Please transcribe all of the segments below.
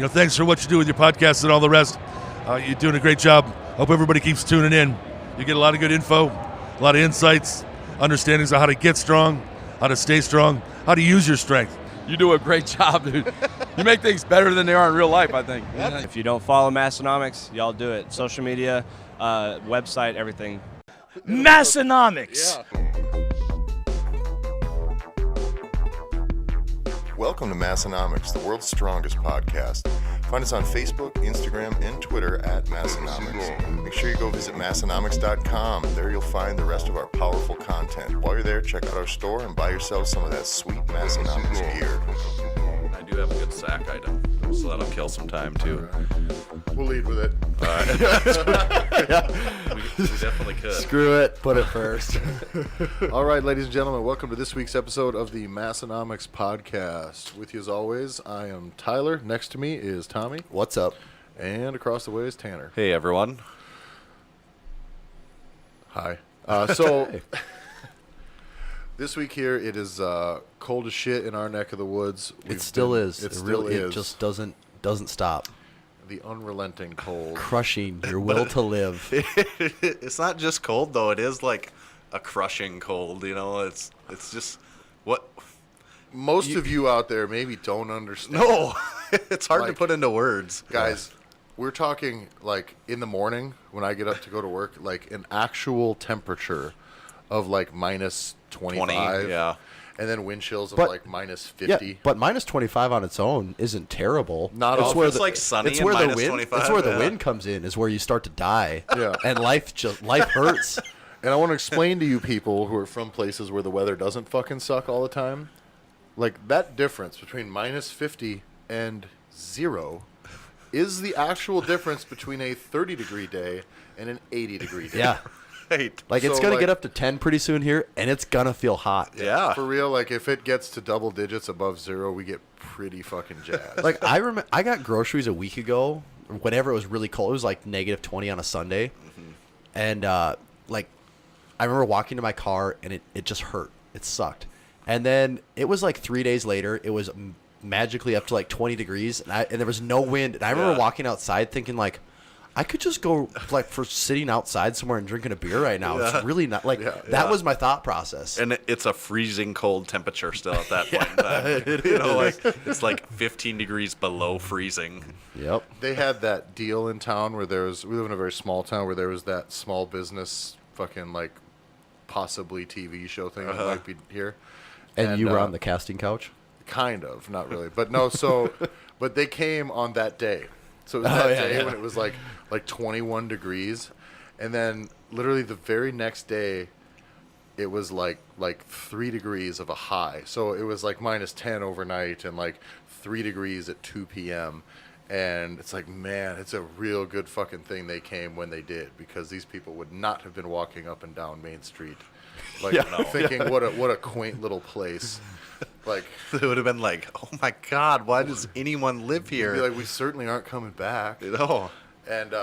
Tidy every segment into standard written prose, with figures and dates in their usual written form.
Thanks for what you do with your podcast and all the rest. You're doing a great job. Hope everybody keeps tuning in. You get a lot of good info, a lot of insights, understandings of how to get strong, how to stay strong, how to use your strength. You do a great job, dude. You make things better than they are in real life, I think. If you don't follow Massenomics, y'all do it. Social media, website, everything. Massenomics. Yeah. Welcome to Massenomics, the world's strongest podcast. Find us on Facebook, Instagram, and Twitter at Massenomics. Make sure you go visit Massenomics.com. There you'll find the rest of our powerful content. While you're there, check out our store and buy yourself some of that sweet Massenomics gear. I do have a good sack item, so that'll kill some time too. We'll lead with it. We definitely could. Screw it. Put it first. All right, ladies and gentlemen, welcome to this week's episode of the Massenomics podcast. With you as always, I am Tyler. Next to me is Tommy. What's up? And across the way is Tanner. Hey everyone. Hi. This week here, it is cold as shit in our neck of the woods. It still is. It still is. It just doesn't stop. The unrelenting cold. Crushing your will to live. It's not just cold though. It is like a crushing cold. It's just what Most of you out there maybe don't understand. No, it's hard to put into words, guys. We're talking like in the morning when I get up to go to work, like an actual temperature of like minus 25. 20, yeah. And then wind chills of But- like minus 50. Yeah, but minus 25 on its own isn't terrible. Not it's all. where It's like sunny it's and where the minus wind, 25, It's where the yeah. wind comes in. Is where you start to die. Yeah. And life hurts. And I want to explain to you people who are from places where the weather doesn't fucking suck all the time, like that difference between minus 50 and 0 is the actual difference between a 30-degree day and an 80-degree day. Yeah. Right. Like it's So, gonna like- get up to 10 pretty soon here, and it's gonna feel hot. Yeah. For real, like if it gets to double digits above 0, we get pretty fucking jazzed. Like I remember, I got groceries a week ago. Whenever it was really cold, it was like negative 20 on a Sunday, and like I remember walking to my car and it just hurt. It sucked. And then it was like 3 days later, it was magically up to like 20 degrees, and there was no wind. And I remember walking outside thinking like, I could just go like for sitting outside somewhere and drinking a beer right now. Yeah. It's really not like that was my thought process. And it's a freezing cold temperature still at that point in time. Like it's like 15 degrees below freezing. Yep. they had that deal in town where we live in a very small town where there was that small business fucking like possibly TV show thing that might be here. And you were on the casting couch? Kind of, not really. But no, but they came on that day. So it was that day when it was like 21 degrees. And then literally the very next day, it was like 3 degrees of a high. So it was like minus 10 overnight and like 3 degrees at 2 p.m. And it's like, man, it's a real good fucking thing they came when they did, because these people would not have been walking up and down Main Street like thinking what a quaint little place. Like It would have been like, oh my God, why does anyone live be here? like, we certainly aren't coming back. No. And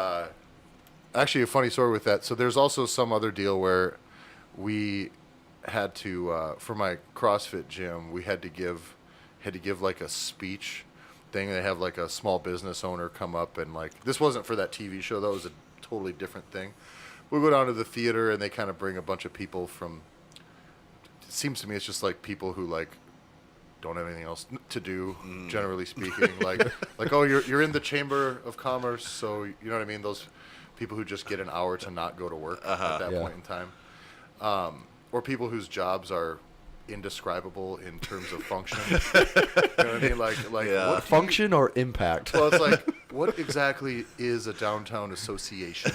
actually, a funny story with that. So there's also some other deal where we had to, for my CrossFit gym, we had to give like a speech thing. They have like a small business owner come up and like, this wasn't for that TV show. That was a totally different thing. We go down to the theater and they kind of bring a bunch of people from. It seems to me it's just like people who like don't have anything else to do, generally speaking. like oh, you're in the Chamber of Commerce, so you know what I mean. Those people who just get an hour to not go to work at that point in time, or people whose jobs are indescribable in terms of function. You know what I mean? Like what Function or impact? well, it's like, what exactly is a downtown association?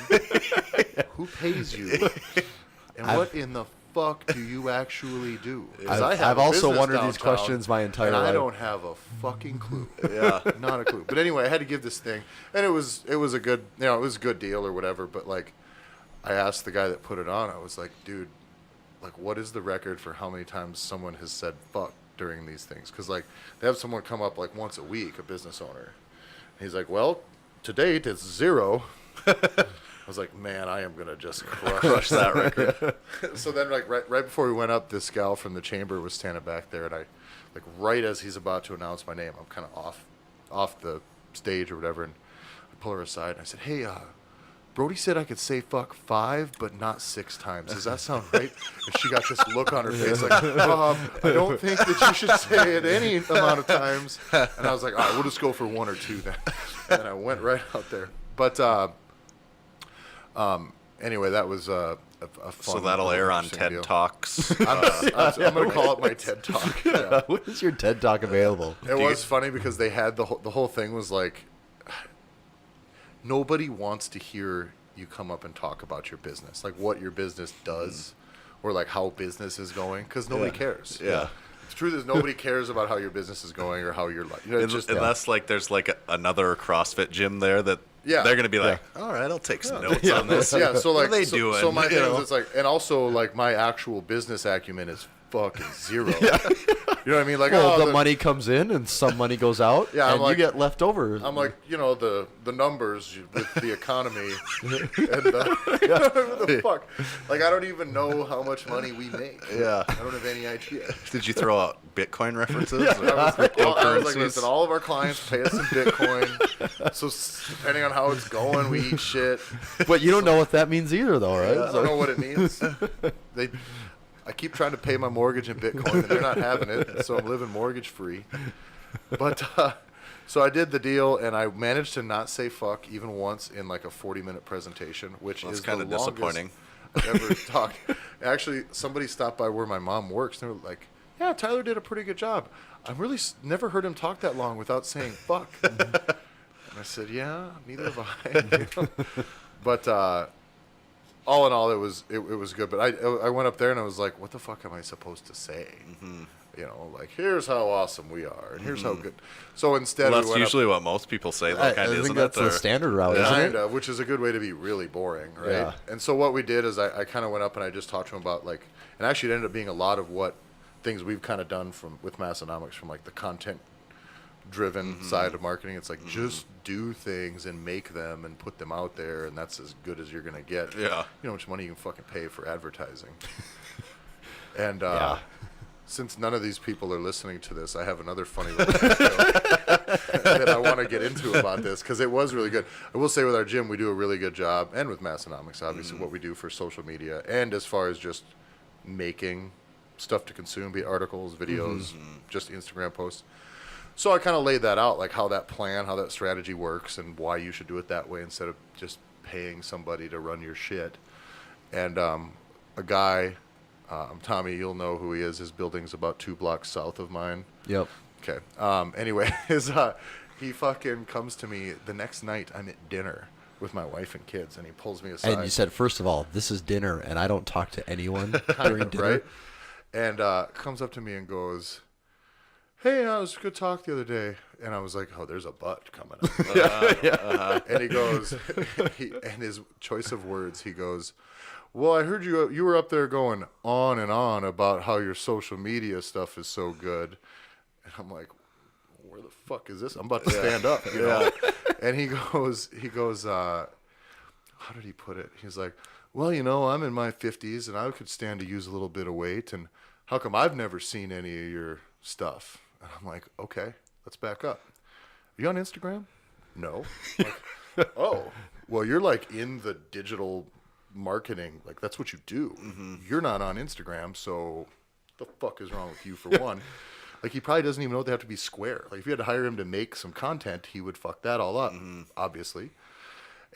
Who pays you? And what in the fuck do you actually do? 'Cause I have I've a also business wondered these downtown, questions my entire and life. I don't have a fucking clue. Yeah, not a clue. But anyway, I had to give this thing, and it was a good, it was a good deal or whatever. But like, I asked the guy that put it on. I was like, dude, like, what is the record for how many times someone has said fuck during these things? Because like, they have someone come up like once a week, a business owner. And he's like, well, to date it's 0. was like, man, I am gonna just crush Crush that record. So then, like right before we went up, this gal from the chamber was standing back there, and I, like right as he's about to announce my name, I'm kind of off the stage or whatever, and I pull her aside and I said, hey, Brody said I could say fuck 5, but not 6 times. Does that sound right? And she got this look on her face like, I don't think that you should say it any amount of times. And I was like, all right, we'll just go for 1 or 2 then. And then I went right out there. But anyway, that was a fun. So that'll air on interesting TED deal. Talks. I'm going to call it my TED Talk. Yeah. When is your TED Talk available? It was funny because they had the whole thing was like, nobody wants to hear you come up and talk about your business, like what your business does, or like how business is going, because nobody cares. Yeah. The truth is, nobody cares about how your business is going or how your life. You know, it's just Unless like there's like another CrossFit gym there that Yeah. they're gonna be like, all right, I'll take some notes on this. yeah. So like, what are they so, doing? so my You thing know? is, it's like, and also like my actual business acumen is fucking zero. You know what I mean? Like, Well, the money comes in and some money goes out, Yeah, I'm and like- you get left over. I'm like, you know, the numbers with the economy and the fuck. Like, I don't even know how much money we make. Yeah. I don't have any idea. Did you throw out Bitcoin references? I was like, Cryptocurrencies? listen, all of our clients pay us in Bitcoin. So depending on how it's going, we eat shit. But you don't know what that means either, though, right? I don't know what it means. I keep trying to pay my mortgage in Bitcoin, and they're not having it, so I'm living mortgage free. But so I did the deal, and I managed to not say fuck even once in like a 40-minute presentation, which That's is kind the of longest disappointing. I've ever talked. Actually, somebody stopped by where my mom works, and they were like, "Yeah, Tyler did a pretty good job. I've really never heard him talk that long without saying fuck." And I said, "Yeah, neither have I." But all in all, it was good. But I went up there and I was like, what the fuck am I supposed to say? You know, like, here's how awesome we are, and here's how good. So instead, Well, we that's went usually what most people say, though, I kind of, think isn't that's it? the Or- standard route, isn't it? kind of, which is a good way to be really boring, right? Yeah. And so what we did is I kind of went up and I just talked to him about like, and actually it ended up being a lot of what things we've kind of done with Massenomics, from like the content driven side of marketing. It's like, just do things and make them and put them out there, and that's as good as you're gonna get. Yeah. You know how much money you can fucking pay for advertising. And since none of these people are listening to this, I have another funny little joke that I want to get into about this, because it was really good. I will say with our gym, we do a really good job, and with Massenomics, obviously, what we do for social media, and as far as just making stuff to consume, be it articles, videos, just Instagram posts. So I kind of laid that out, like how that plan, how that strategy works, and why you should do it that way instead of just paying somebody to run your shit. And a guy, Tommy, you'll know who he is. His building's about 2 blocks south of mine. Yep. Okay. Anyway, he fucking comes to me the next night. I'm at dinner with my wife and kids, and he pulls me aside. And you said, first of all, this is dinner, and I don't talk to anyone during dinner. right? And comes up to me and goes, "Hey, it was a good talk the other day." And I was like, "Oh, there's a butt coming up." And he goes, and his choice of words, he goes, "Well, I heard you were up there going on and on about how your social media stuff is so good." And I'm like, where the fuck is this? I'm about to stand up, you know? And he goes, how did he put it? He's like, "Well, you know, I'm in my 50s and I could stand to use a little bit of weight, and how come I've never seen any of your stuff?" And I'm like, "Okay, let's back up. Are you on Instagram?" "No." I'm like, "Oh, well, you're like in the digital marketing, like that's what you do. You're not on Instagram, so the fuck is wrong with you, for one?" Like, he probably doesn't even know they have to be square. Like, if you had to hire him to make some content, he would fuck that all up, obviously.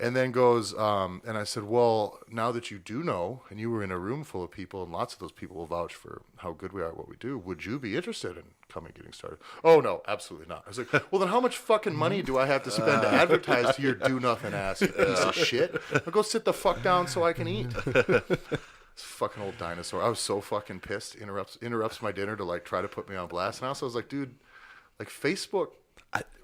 And then goes, and I said, "Well, now that you do know, and you were in a room full of people, and lots of those people will vouch for how good we are at what we do, would you be interested in coming getting started?" "Oh, no, absolutely not." I was like, "Well, then how much fucking money do I have to spend to advertise to your do-nothing ass, you piece of shit? I'll go sit the fuck down so I can eat." This fucking old dinosaur. I was so fucking pissed. Interrupts my dinner to, like, try to put me on blast. And also I was like, dude, like, Facebook,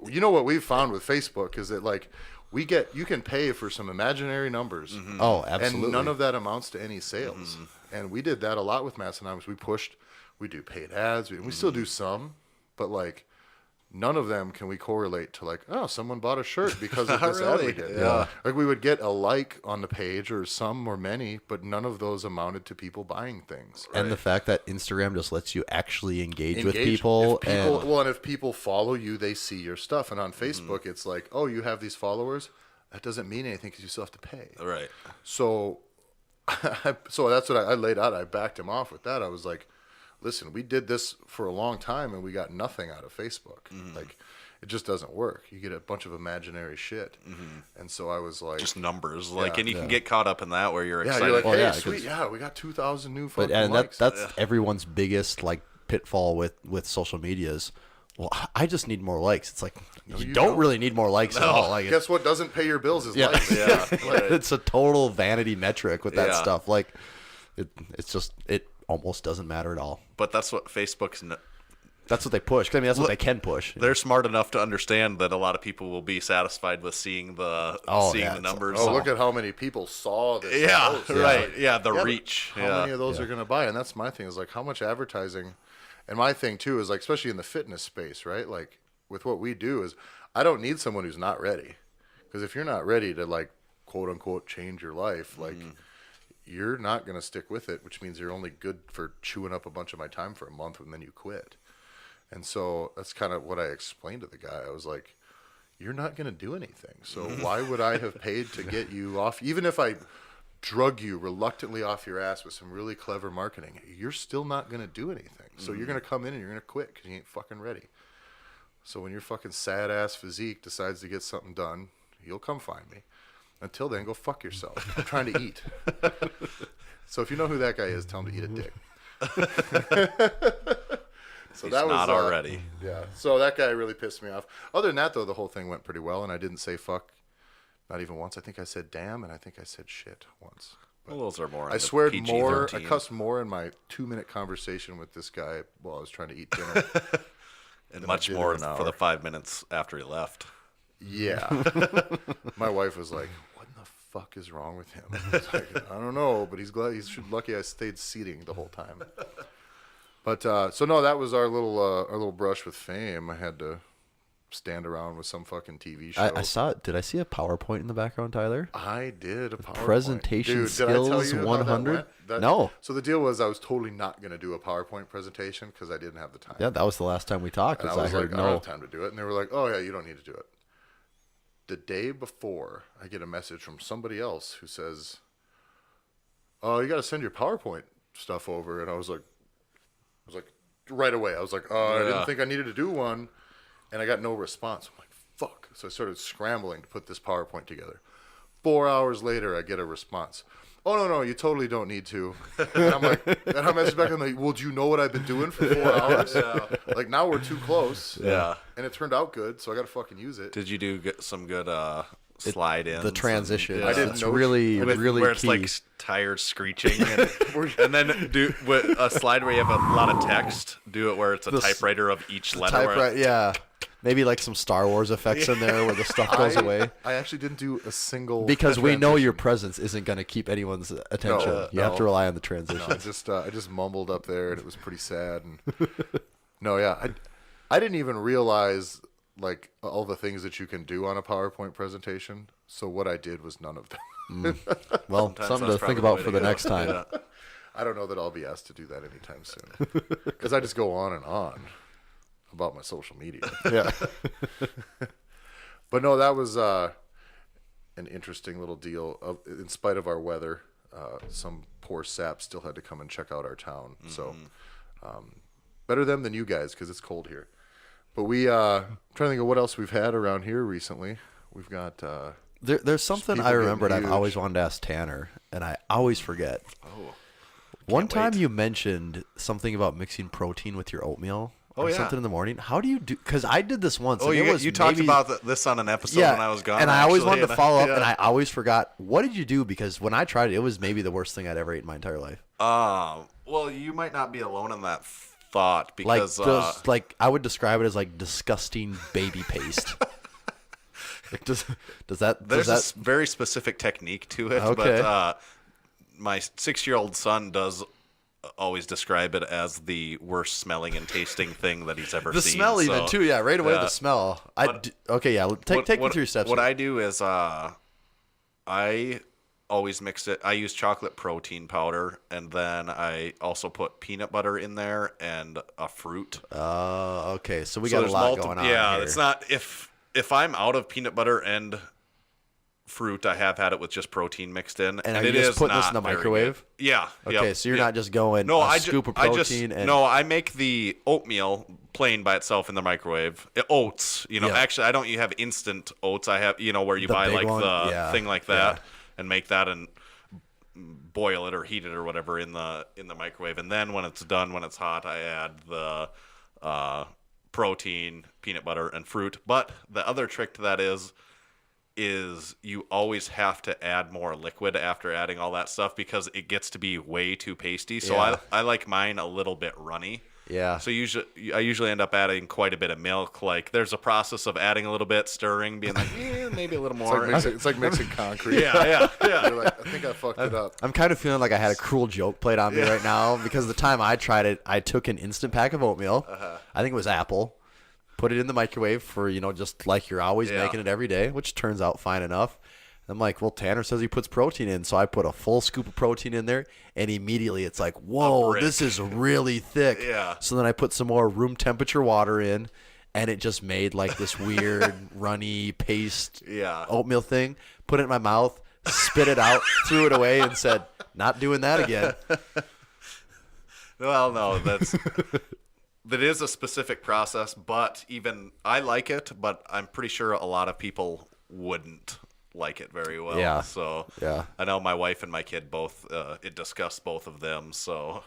you know what we've found with Facebook is that, like, you can pay for some imaginary numbers. Oh, absolutely. And none of that amounts to any sales. And we did that a lot with Massenomics. We do paid ads. We still do some, but, like, none of them can we correlate to like, oh, someone bought a shirt because of this ad Really? we did. Yeah. Like we would get a like on the page or some or many, but none of those amounted to people buying things. And the fact that Instagram just lets you actually engage with If people, and if people follow you, they see your stuff. And on Facebook, it's like, oh, you have these followers. That doesn't mean anything because you still have to pay. Right. So, so that's what I laid out. I backed him off with that. I was like, listen, we did this for a long time and we got nothing out of Facebook. Like, it just doesn't work. You get a bunch of imaginary shit. And so I was like, Just numbers. Like, Yeah. and you can get caught up in that where you're yeah, excited. you're like, Well, hey, yeah, sweet, 'cause- yeah, we got 2,000 new but fucking and likes. that's everyone's biggest like pitfall with social media is, well, I just need more likes. It's like you don't really need more likes at all. Like Guess what doesn't pay your bills is Yeah. likes. Yeah. it's a total vanity metric with that Yeah. stuff. Like it's just it almost doesn't matter at all. But that's what Facebook's. That's what they push. 'Cause I mean, that's what they can push. They're smart enough to understand that a lot of people will be satisfied with seeing the yeah, the numbers. Oh, look at how many people saw this. Yeah, post. right. Yeah, the Yeah, but reach. How Yeah. many of those are going to buy? And that's my thing is like how much advertising. And my thing too is like, especially in the fitness space, right? Like with what we do is I don't need someone who's not ready. Because if you're not ready to like quote unquote change your life, like you're not going to stick with it, which means you're only good for chewing up a bunch of my time for a month and then you quit. And so that's kind of what I explained to the guy. I was like, you're not going to do anything. So why would I have paid to get you off? Even if I drug you reluctantly off your ass with some really clever marketing, you're still not going to do anything. So you're going to come in and you're going to quit because you ain't fucking ready. So when your fucking sad ass physique decides to get something done, you'll come find me. Until then, go fuck yourself. I'm trying to eat. So if you know who that guy is, tell him to eat a dick. So He's that was not already. Yeah. So that guy really pissed me off. Other than that, though, the whole thing went pretty well, and I didn't say fuck, not even once. I think I said damn, and I think I said shit once. Well, those are more. I into swear PG-13. more. I cussed more in my 2-minute conversation with this guy while I was trying to eat dinner. and much did in more an for the hour. 5 minutes after he left. Yeah. My wife was like, "What in the fuck is wrong with him?" I was like, I don't know, but he's lucky I stayed seating the whole time. But so no, that was our little brush with fame. I had to stand around with some fucking TV show. I saw it. Did I see a PowerPoint in the background, Tyler? I did a PowerPoint. Presentation Dude, did I tell skills you how 100? that went? No. So the deal was I was totally not going to do a PowerPoint presentation because I didn't have the time. Yeah, that was the last time we talked. And I Because I was heard like, I don't no. have time to do it. And they were like, oh, yeah, you don't need to do it. The day before, I get a message from somebody else who says, oh, you got to send your PowerPoint stuff over. And I was like, right away. I was like, oh, I didn't think I needed to do one. And I got no response. I'm like, fuck. So I started scrambling to put this PowerPoint together. 4 hours later, I get a response. Oh, no, you totally don't need to. And I'm like, and I message back, I'm like, well, do you know what I've been doing for 4 hours? Like, now we're too close. Yeah. And it turned out good, so I got to fucking use it. Did you do some good slide ins? The transition. Yeah. I didn't It's know- really, With- really where it's key. like tires screeching, and then do with a slide where you have a lot of text. Do it where it's a The typewriter of each letter. where- Typewriter, yeah. Maybe like some Star Wars effects in there where the stuff goes away. I actually didn't do a single Because we know your transition. presence isn't going to keep anyone's attention. No, you have no. to rely on the No, transitions. I just mumbled up there, and it was pretty sad. And no, yeah, I didn't even realize like all the things that you can do on a PowerPoint presentation. So what I did was none of them. Well, Sometimes something that's to think probably the about way for to the go. next time. Yeah. I don't know that I'll be asked to do that anytime soon because I just go on and on about my social media. Yeah. But no, that was an interesting little deal. In spite of our weather, some poor sap still had to come and check out our town. So better them than you guys because it's cold here. But we trying to think of what else we've had around here recently. We've got There's something people I getting remembered I've huge. always wanted to ask Tanner, and I always forget. Oh. One time wait. you mentioned something about mixing protein with your oatmeal or yeah. something in the morning. How do you do? Because I did this once. Oh, and it was you talked maybe- about this on an episode when I was gone. and I always actually, wanted to follow up, yeah. and I always forgot. What did you do? Because when I tried it, it was maybe the worst thing I'd ever ate in my entire life. Well, you might not be alone in that thought because Like I would describe it as like disgusting baby paste. Like, does that? there's Does a very specific technique to it. Okay. But my 6-year-old son does always describe it as the worst smelling and tasting thing that he's ever The seen. smell even too, yeah, right away the smell. Okay, yeah, take me through your steps. What here. I do is I always mix it. I use chocolate protein powder, and then I also put peanut butter in there and a fruit. Okay, so we got a there's lot going on Yeah, here. it's not if I'm out of peanut butter and fruit, I have had it with just protein mixed in, And are it you just is putting this not in the very microwave? good. Yeah. Okay, yep, so you're yep. not just going no, a scoop of protein and no, I make the oatmeal plain by itself in the microwave. Oats, Yeah. actually I don't have instant oats. I have, where you The buy big like one? the Yeah. thing like that and make that and boil it or heat it or whatever in the microwave. And then when it's done, when it's hot, I add the protein, peanut butter, and fruit. But the other trick to that is you always have to add more liquid after adding all that stuff because it gets to be way too pasty. So Yeah. I like mine a little bit runny. Yeah. So I usually end up adding quite a bit of milk. Like there's a process of adding a little bit, stirring, being like, maybe a little more. It's like mixing concrete. yeah. You're like, I think I fucked it up. I'm kind of feeling like I had a cruel joke played on me right now because the time I tried it, I took an instant pack of oatmeal. I think it was apple. Put it in the microwave for, just like you're always making it every day, which turns out fine enough. I'm like, well, Tanner says he puts protein in, so I put a full scoop of protein in there, and immediately it's like, whoa, this is really thick. Yeah. So then I put some more room temperature water in, and it just made like this weird runny paste oatmeal thing. Put it in my mouth, spit it out, threw it away, and said, not doing that again. Well, no, that is a specific process, but even I like it, but I'm pretty sure a lot of people wouldn't like it very well. Yeah. So Yeah. I know my wife and my kid both. It disgusts both of them. So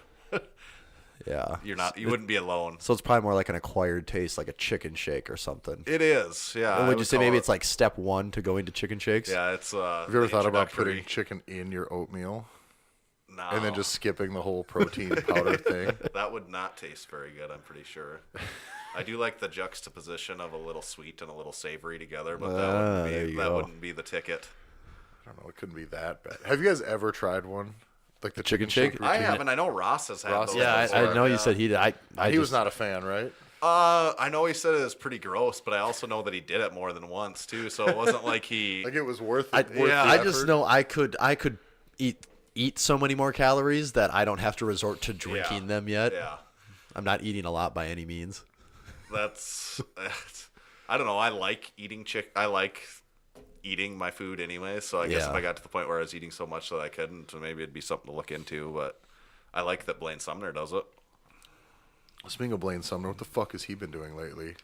Yeah. you wouldn't be alone. So it's probably more like an acquired taste, like a chicken shake or something. It is. Yeah. And I would you say call maybe it- it's like step one to go into chicken shakes? Yeah, it's. Have you ever thought about putting chicken in your oatmeal No. and then just skipping the whole protein powder thing? That would not taste very good, I'm pretty sure. I do like the juxtaposition of a little sweet and a little savory together, but there you that go. wouldn't be the ticket. I don't know. It couldn't be that bad. Have you guys ever tried one? Like the chicken shake? I routine? haven't. I know Ross has had Ross those. has. Yeah, I before. know you said he did. He was not a fan, right? I know he said it was pretty gross, but I also know that he did it more than once too. So it wasn't like he. Like it was worth I, it. Worth yeah, the I just effort? know I could eat so many more calories that I don't have to resort to drinking them yet. Yeah, I'm not eating a lot by any means. that's. I don't know. I like eating I like eating my food anyway. So I guess if Yeah. I got to the point where I was eating so much that I couldn't, maybe it'd be something to look into. But I like that Blaine Sumner does it. Speaking of Blaine Sumner, what the fuck has he been doing lately?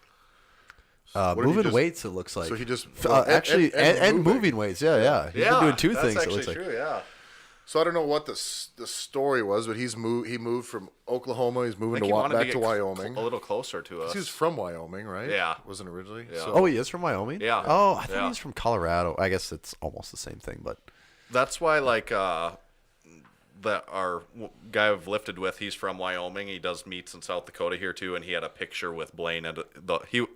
What did he Moving just- weights, it looks like. So he just Actually, and moving weights. Yeah. He's been doing two that's things. It actually looks like. true. Yeah. So I don't know what the story was, but he moved from Oklahoma. He's I moving think he wanted back to to get Wyoming. a little closer to us. He was from Wyoming, right? Yeah. Wasn't originally. Yeah. So, Oh, he is from Wyoming. Yeah. Oh, I thought Yeah. he was from Colorado. I guess it's almost the same thing, but That's why, like, our guy I've lifted with, he's from Wyoming. He does meets in South Dakota here too, and he had a picture with Blaine. And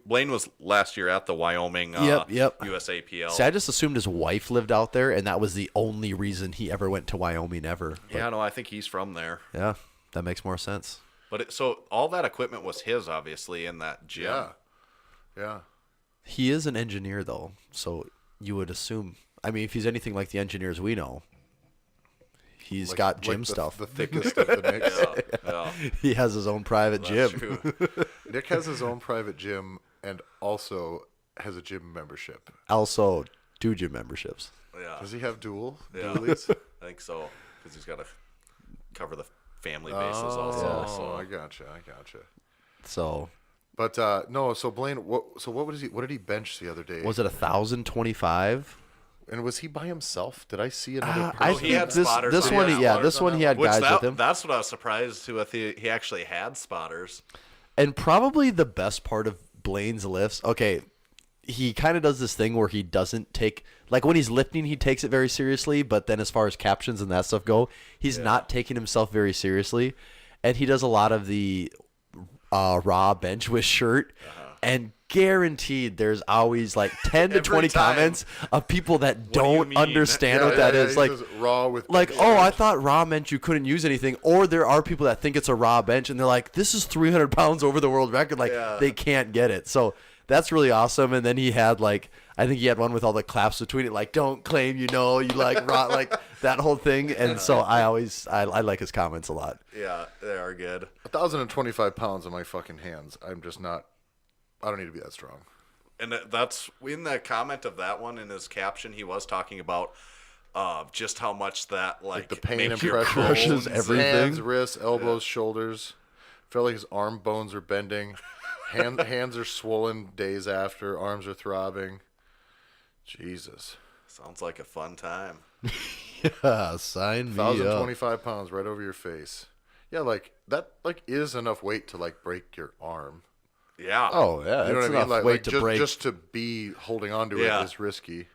Blaine was last year at the Wyoming Yep. USAPL. see, I just assumed his wife lived out there, and that was the only reason he ever went to Wyoming ever. But, Yeah, no, I think he's from there. yeah, that makes more sense. But so all that equipment was his, obviously, in that gym. yeah, yeah. He is an engineer, though, so you would assume. I mean, if he's anything like the engineers we know, he's got gym stuff. The thickest of the mix. Yeah. He has his own private That's gym. true. Nick has his own private gym and also has a gym membership. Also, 2 gym memberships. Yeah. Does he have dual? Yeah. Dualies? I think so, because he's got to cover the family bases also. Oh, So I gotcha. So, But no, so Blaine, what did he bench the other day? was it 1,025? And was he by himself? Did I see another I person? he think had this spotters on one, that. yeah, Spotters this on one that he had Which guys with him. that's what I was surprised to with. He actually had spotters. And probably the best part of Blaine's lifts, okay, he kind of does this thing where he doesn't take, like when he's lifting, he takes it very seriously, but then as far as captions and that stuff go, he's not taking himself very seriously. And he does a lot of the raw bench with shirt And guaranteed there's always like 10 to Every 20 time. comments of people that do you don't mean? understand what that is. he Like, says raw with like, bench oh, I strength. thought raw meant you couldn't use anything. Or there are people that think it's a raw bench and they're like, this is 300 pounds over the world record. Like, they can't get it. So that's really awesome. And then he had like, I think he had one with all the claps between it, like, don't claim you like raw, like that whole thing. And so I like his comments a lot. Yeah, they are good. 1,025 pounds on my fucking hands. I'm just not. I don't need to be that strong. And that's in the comment of that one in his caption. He was talking about just how much that like The pain and makes your pressure. crushes bones- everything. Hands, wrists, elbows, shoulders. Felt like his arm bones are bending. Hands are swollen days after. Arms are throbbing. Jesus. Sounds like a fun time. Sign me up. 1,025 pounds right over your face. Yeah, like that. Like is enough weight to like break your arm. Yeah. Oh, yeah. You know it's what I mean? enough weight to just, break. just to be holding on to Yeah. it is risky.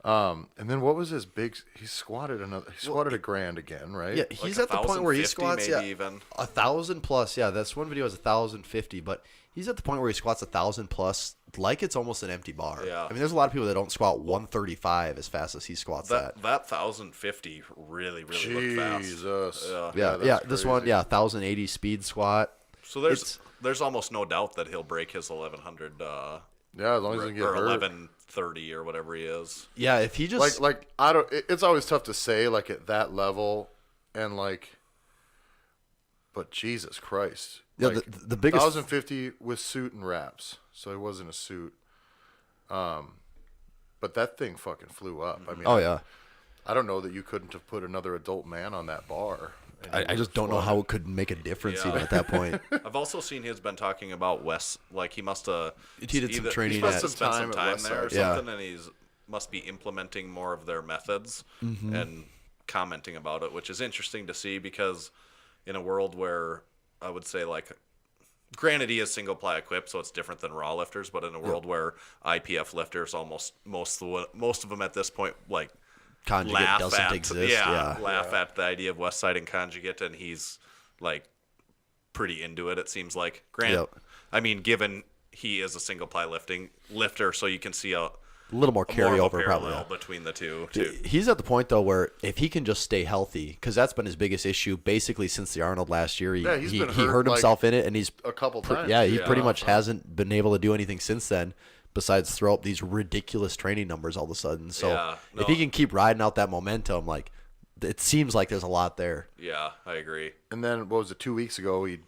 And then what was his big? He squatted a grand again, right? Yeah, he's at the point where he 1,050 squats maybe yeah, even. 1,000 plus. Yeah, that's one video is 1,050, but he's at the point where he squats 1,000 plus, like it's almost an empty bar. Yeah. I mean, there's a lot of people that don't squat 135 as fast as he squats that. That 1,050 really looked fast. Jesus. Yeah, that's this one, crazy. 1,080 speed squat. So It's- there's almost no doubt that he'll break his 1,100 Yeah, as long as he doesn't get or hurt. 1130 or whatever he is. Yeah, if he just Like I don't. It's always tough to say like at that level, and like. But Jesus Christ. Yeah, Like, the biggest 1,050 with suit and wraps, so he wasn't a suit. But that thing fucking flew up. I mean, Oh yeah. I don't know that you couldn't have put another adult man on that bar. and he I just would've don't know flown. how it could make a difference Yeah. even at that point. I've also seen he's been talking about West, like he must have. He did some training He must at- have spent some Time at time West there or Side. Yeah. something, and he's must be implementing more of their methods Mm-hmm. and commenting about it, which is interesting to see because in a world where I would say like. Granted, he is single ply equipped, so it's different than raw lifters. But in a world where IPF lifters, almost most of them at this point, like Conjugate laugh doesn't at exist. laugh at the idea of West Side and Conjugate, and he's like pretty into it. It seems like. Yep. I mean, given he is a single ply lifter, so you can see a A little more more of a carryover probably. parallel between the two. Too. He's at the point though where if he can just stay healthy, because that's been his biggest issue basically since the Arnold last year. Yeah, he's he been he hurt, hurt like, himself in it, and he's a couple times. Yeah, he Yeah. pretty much hasn't been able to do anything since then, besides throw up these ridiculous training numbers all of a sudden. So Yeah, if no. he can keep riding out that momentum, like it seems like there's a lot there. Yeah, I agree. And then what was it? 2 weeks ago, he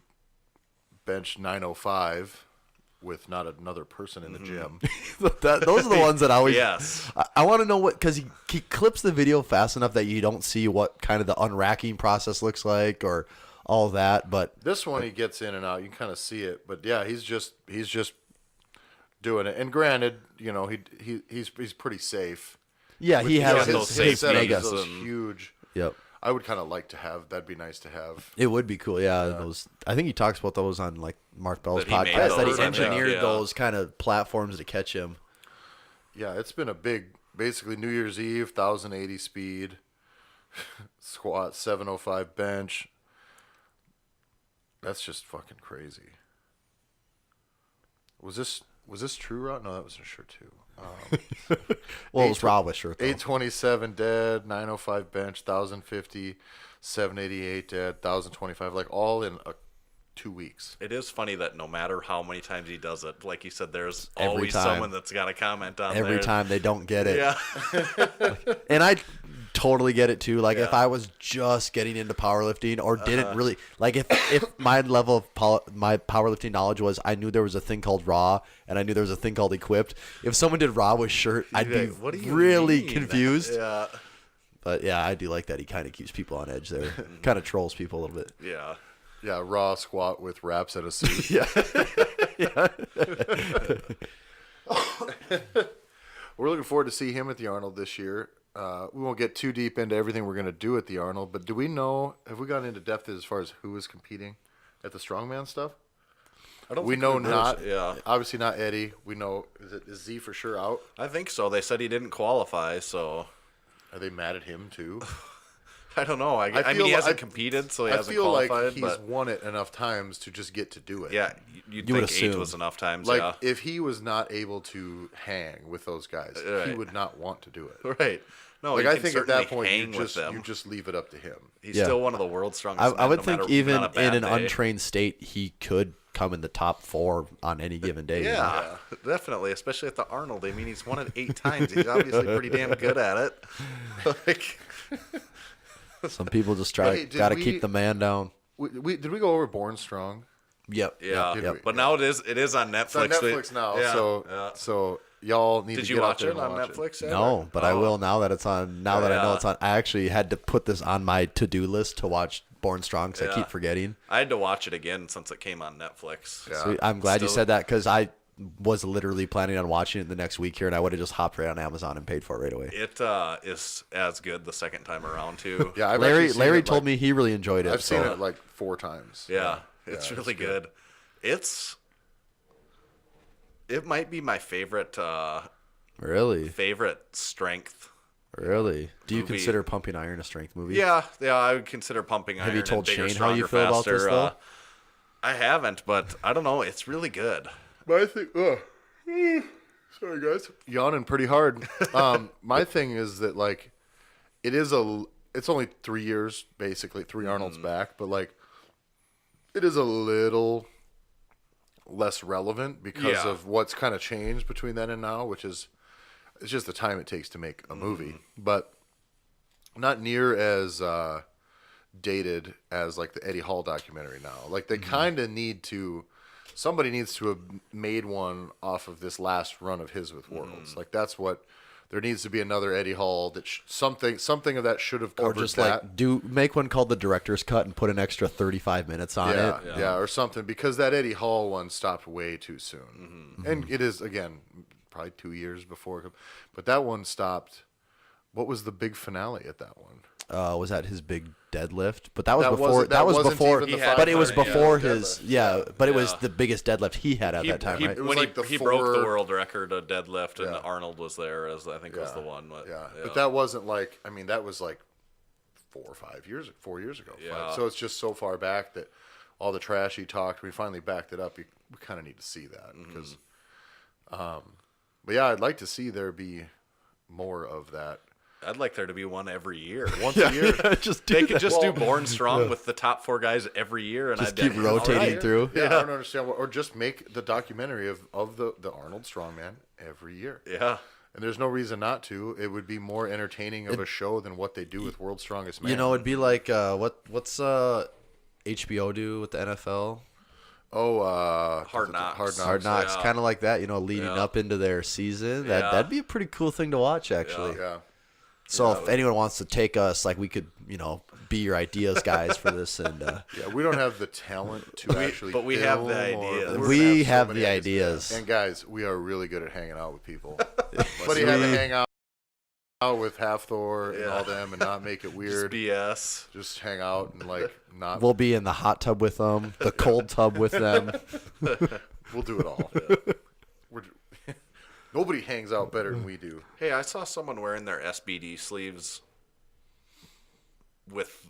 benched 905 with not another person in the gym. Those are the ones that I always. Yes. I want to know what, because he clips the video fast enough that you don't see what kind of the unracking process looks like or all that. But This one he gets in and out. You can kind of see it, but yeah, he's just doing it. And granted, you know, he's pretty safe. yeah, he has got his, those his safe setup mega. is those and- huge. Yep. I would kind of like to have. That'd be nice to have. It would be cool, yeah. Those, I think he talks about those on like Mark Bell's That he made podcast. That those, he I think, engineered yeah. those kind of platforms to catch him. Yeah, it's been a big. Basically, New Year's Eve, 1,080 speed, squat, 705 bench. That's just fucking crazy. Was this true, Rod? No, that was a shirt too. Well, it was Rob with shirt though. 827 dead, 905 bench, 1,050, 788 dead, 1,025, like all in 2 weeks. It is funny that no matter how many times he does it, like you said, there's Every always time. someone that's got a comment on Every there. time they don't get it. Yeah. And I totally get it too. Like if I was just getting into powerlifting or didn't really like if my level of my powerlifting knowledge was I knew there was a thing called raw and I knew there was a thing called equipped. If someone did raw with shirt, I'd be like, "What do you really mean?" confused. Yeah. But yeah, I do like that he kind of keeps people on edge there. Kind of trolls people a little bit. Yeah. Yeah, raw squat with wraps at a suit. We're looking forward to see him at the Arnold this year. We won't get too deep into everything we're going to do at the Arnold, but do we know, have we gotten into depth as far as who is competing at the strongman stuff? I don't We think know we've not, heard- Yeah. obviously not Eddie. We know, is Z for sure out? I think so. They said he didn't qualify, so Are they mad at him too? I don't know. I mean, feel he hasn't like- competed, so he I hasn't feel qualified. like he's but won it enough times to just get to do it. yeah, you'd You would think 8 assume. was enough times. Like yeah. if he was not able to hang with those guys, he Right. would not want to do it. Right. No, Like he I can think at that certainly point hang you with them. just leave it up to him. He's Yeah. still one of the world's strongest. I men, would no think matter- even on a bad in an day. untrained state, he could come in the top 4 on any given day. you know? Yeah, definitely. Especially at the Arnold. I mean, he's won it 8 times. He's obviously pretty damn good at it. Like, Some people just Hey, did got to we- keep the man down. Did we go over Born Strong? Yep. yeah, Did we? but now it is on Netflix. It's on Netflix now, Yeah, so yeah. so y'all need Did to you get out watch there it and on watch Netflix? yet, No, or- but I Oh. will now that it's on. Now that I know Yeah. it's on, I actually had to put this on my to-do list to watch Born Strong because I Yeah. keep forgetting. I had to watch it again since it came on Netflix. Yeah. So I'm glad you Still- said that because I was literally planning on watching it the next week here, and I would have just hopped right on Amazon and paid for it right away. It is as good the second time around too. Yeah, I've Larry actually seen it, told like- me he really enjoyed it. I've seen so- it like 4 times. Yeah, it's Yeah, really it's good. It might be my favorite Really, strength. really. Do you Movie. consider Pumping Iron a strength movie? Yeah, I would consider Pumping Iron. Have you told and Bigger, Shane how you Stronger, feel about this, Faster, though? I haven't, but I don't know. It's really good. But I think, sorry guys, yawning pretty hard. My thing is that like, it's only 3 years basically, 3 Arnold's back, but like, it is a little less relevant because Yeah. of what's kind of changed between then and now, which is it's just the time it takes to make a movie, but not near as dated as like the Eddie Hall documentary now. Like they kind of need to. Somebody needs to have made one off of this last run of his with Worlds. Like that's what there needs to be another Eddie Hall that something of that should have Or covered just that. like make one called the director's cut and put an extra 35 minutes on Yeah, it. yeah, or something because that Eddie Hall one stopped way too soon, and it is again probably 2 years before, but that one stopped. What was the big finale at that one? Was that his big deadlift? But that was That before. wasn't- That that was wasn't before. even the He But it was 500, before yeah, his. Yeah, but it was Yeah. the biggest deadlift he had at that time, right? was When like the he broke the 4 world record of deadlift, and Yeah. Arnold was there as I think was the one. But, Yeah, but that wasn't like that was like 4 or 5 years, 4 years ago. Yeah. So it's just so far back that all the trash he talked, we finally backed it up. We kind of need to see that because, but yeah, I'd like to see there be more of that. I'd like there to be one every year. Once a year, just do They could that. just do Born Strong with the top 4 guys every year, and Just I'd keep be rotating all right. through. Yeah, I don't understand. Or just make the documentary of the Arnold Strongman every year. Yeah. And there's no reason not to. It would be more entertaining of a show than what they do with World's Strongest Man. You know, it'd be like what's HBO do with the NFL? Hard Knocks. Hard Knocks, Yeah. kind of like that. You know, leading Yeah. up into their season. Yeah. That'd be a pretty cool thing to watch, actually. Yeah. So if anyone wants to take us, like we could, be your ideas guys for this, and Yeah, we don't have the talent to actually. but we have the film or- ideas. we're gonna we so have many the ideas. And guys, we are really good at hanging out with people. Buddy had to hang out with Half Thor and all them and not make it Just weird. BS. Just hang out and like not. We'll be in the hot tub with them, the cold tub with them. We'll do it all. We're, nobody hangs out better than we do. Hey, I saw someone wearing their SBD sleeves with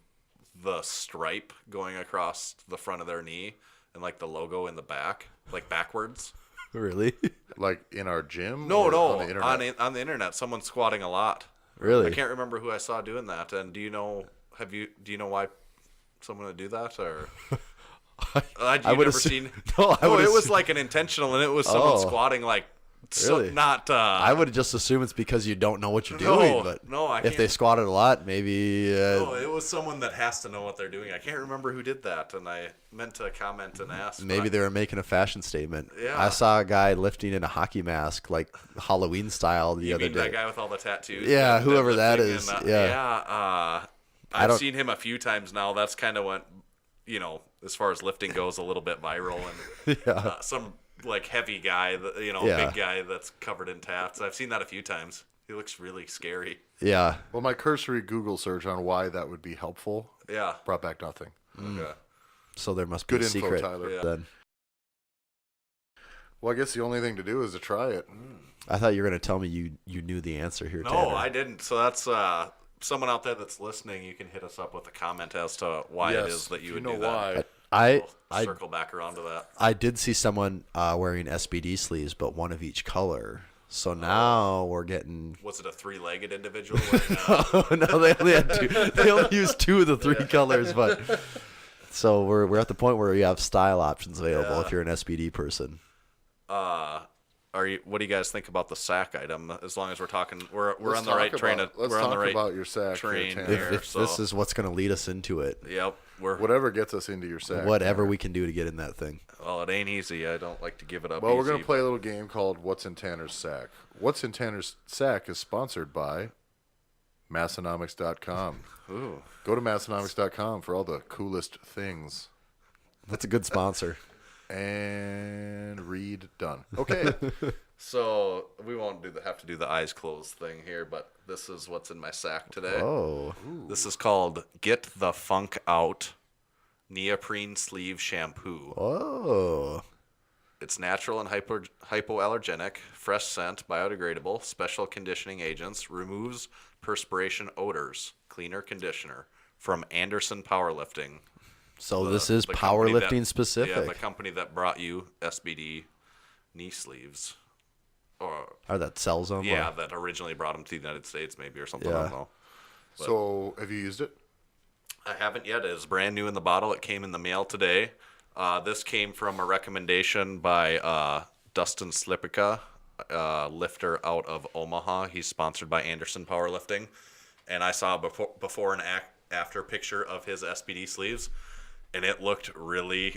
the stripe going across the front of their knee and like the logo in the back, like backwards. Really? Like in our gym. No, or no, on the internet. on the internet, someone's squatting a lot. Really? I can't remember who I saw doing that. And do you know why someone would do that or? You've would never assume- seen? No, I would it was assume- like an intentional, and it was someone Oh. squatting like. So Really? not. I would just assume it's because you don't know what you're No, doing. But no, I if can't. they squatted a lot, maybe. No, it was someone that has to know what they're doing. I can't remember who did that, and I meant to comment and ask. but Maybe they were making a fashion statement. Yeah. I saw a guy lifting in a hockey mask, like Halloween style, the You other mean that day. guy with all the tattoos? Yeah, and whoever that deadlifting is, and, yeah. I've don't- seen him a few times now. That's kind of went, as far as lifting goes, a little bit viral. And some like heavy guy, Yeah. big guy that's covered in tats. I've seen that a few times. He looks really scary. Yeah. Well, my cursory Google search on why that would be helpful Yeah. brought back nothing. Okay. So there must be Good a info, secret Tyler. Yeah. then. Well, I guess the only thing to do is to try it. I thought you were going to tell me you knew the answer here, No, Tanner. I didn't. So that's someone out there that's listening, you can hit us up with a comment as to why it is that you would know do that. why. I Circle back around to that. I did see someone wearing SBD sleeves, but one of each color. So now we're getting. Was it a 3-legged individual? Wearing, No, they only had two. They only used 2 of the 3 colors, but so we're at the point where you have style options available if you're an SBD person. what do you guys think about the sack item? As long as we're talking, we're Let's on the right talk train. about- We're let's on the talk right about your sack train here, here. If this is what's going to lead us into it, Yep. We're Whatever gets us into your sack. whatever we can do to get in that thing. Well, it ain't easy. I don't like to give it up. Well, we're easy, going to play a little game called What's in Tanner's Sack. What's in Tanner's Sack is sponsored by Massenomics.com. Ooh. Go to Massenomics.com for all the coolest things. That's a good sponsor. And read done. Okay. So we won't have to do the eyes closed thing here, but this is what's in my sack today. Oh, This is called Get the Funk Out Neoprene Sleeve Shampoo. oh, It's natural and hypoallergenic, fresh scent, biodegradable, special conditioning agents, removes perspiration odors, cleaner conditioner from Anderson Powerlifting. so this is The company powerlifting that- specific. Yeah, the company that brought you SBD knee sleeves. Or that sells them. Yeah, or- that originally brought them to the United States, maybe, or something. I Yeah. don't know. So, have you used it? I haven't yet. It is brand new in the bottle. It came in the mail today. This came from a recommendation by Dustin Slipica, lifter out of Omaha. He's sponsored by Anderson Powerlifting. And I saw a before and after picture of his SBD sleeves, and it looked really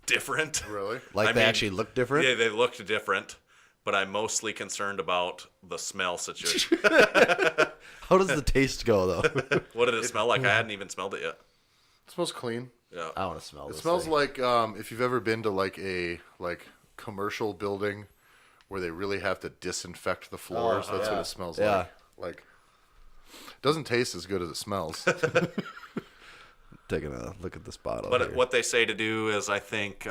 different. Really? Like I they mean, actually look different. Yeah, they looked different, but I'm mostly concerned about the smell situation. How does the taste go though? What did it smell like? I hadn't even smelled it yet. It smells clean. Yeah. I want to smell. It This smells thing. like if you've ever been to like a commercial building where they really have to disinfect the floors. That's what it smells Yeah. like. Like, doesn't taste as good as it smells. Taking a look at this bottle. But here. what they say to do is, I think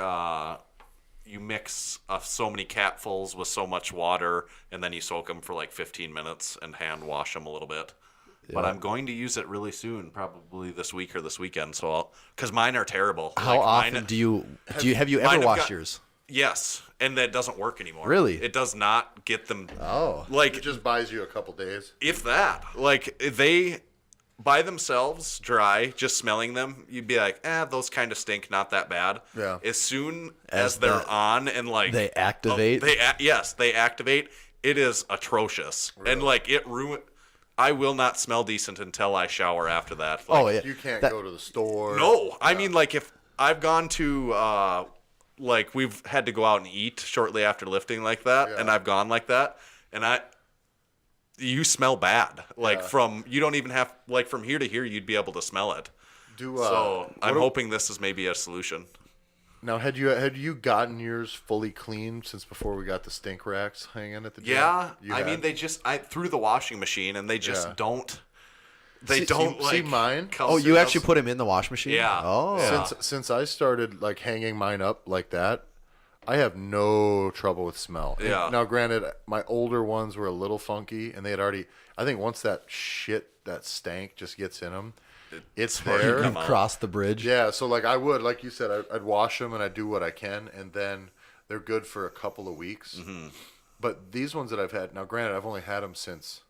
you mix so many capfuls with so much water, and then you soak them for like 15 minutes and hand wash them a little bit. But I'm going to use it really soon, probably this week or this weekend. So, because mine are terrible. How Like, often mine- do you have you mine ever have washed got- yours? Yes, and that doesn't work anymore. Really? It does not get them. Oh. Like It just buys you a couple days. if that, like they by themselves dry, just smelling them, you'd be like, those kind of stink, not that bad. Yeah. As soon As as they're the- on and like they activate? yes, they activate. It is atrocious, and like it ruin. I will not smell decent until I shower after that. Like, Oh yeah. You can't That- go to the store. no, I mean like if I've gone to like we've had to go out and eat shortly after lifting like that, and I've gone like that, and you smell bad. Like from you don't even have like from here to here you'd be able to smell it. So I'm hoping this is maybe a solution. Now, had you gotten yours fully clean since before we got the stink racks hanging at the gym? Yeah, You I had? mean they just through the washing machine and they just Yeah. don't. They See- don't see like mine? come Oh, you through actually those- put them in the wash machine? Yeah. Oh. Yeah. Since I started like hanging mine up like that, I have no trouble with smell. And Yeah. now, granted, my older ones were a little funky, and they had already. I think once that stank just gets in them, it's hard to there. come out. Cross the bridge. Yeah, so like I would, like you said, I'd wash them and I'd do what I can, and then they're good for a couple of weeks. Mm-hmm. But these ones that I've had now, granted, I've only had them since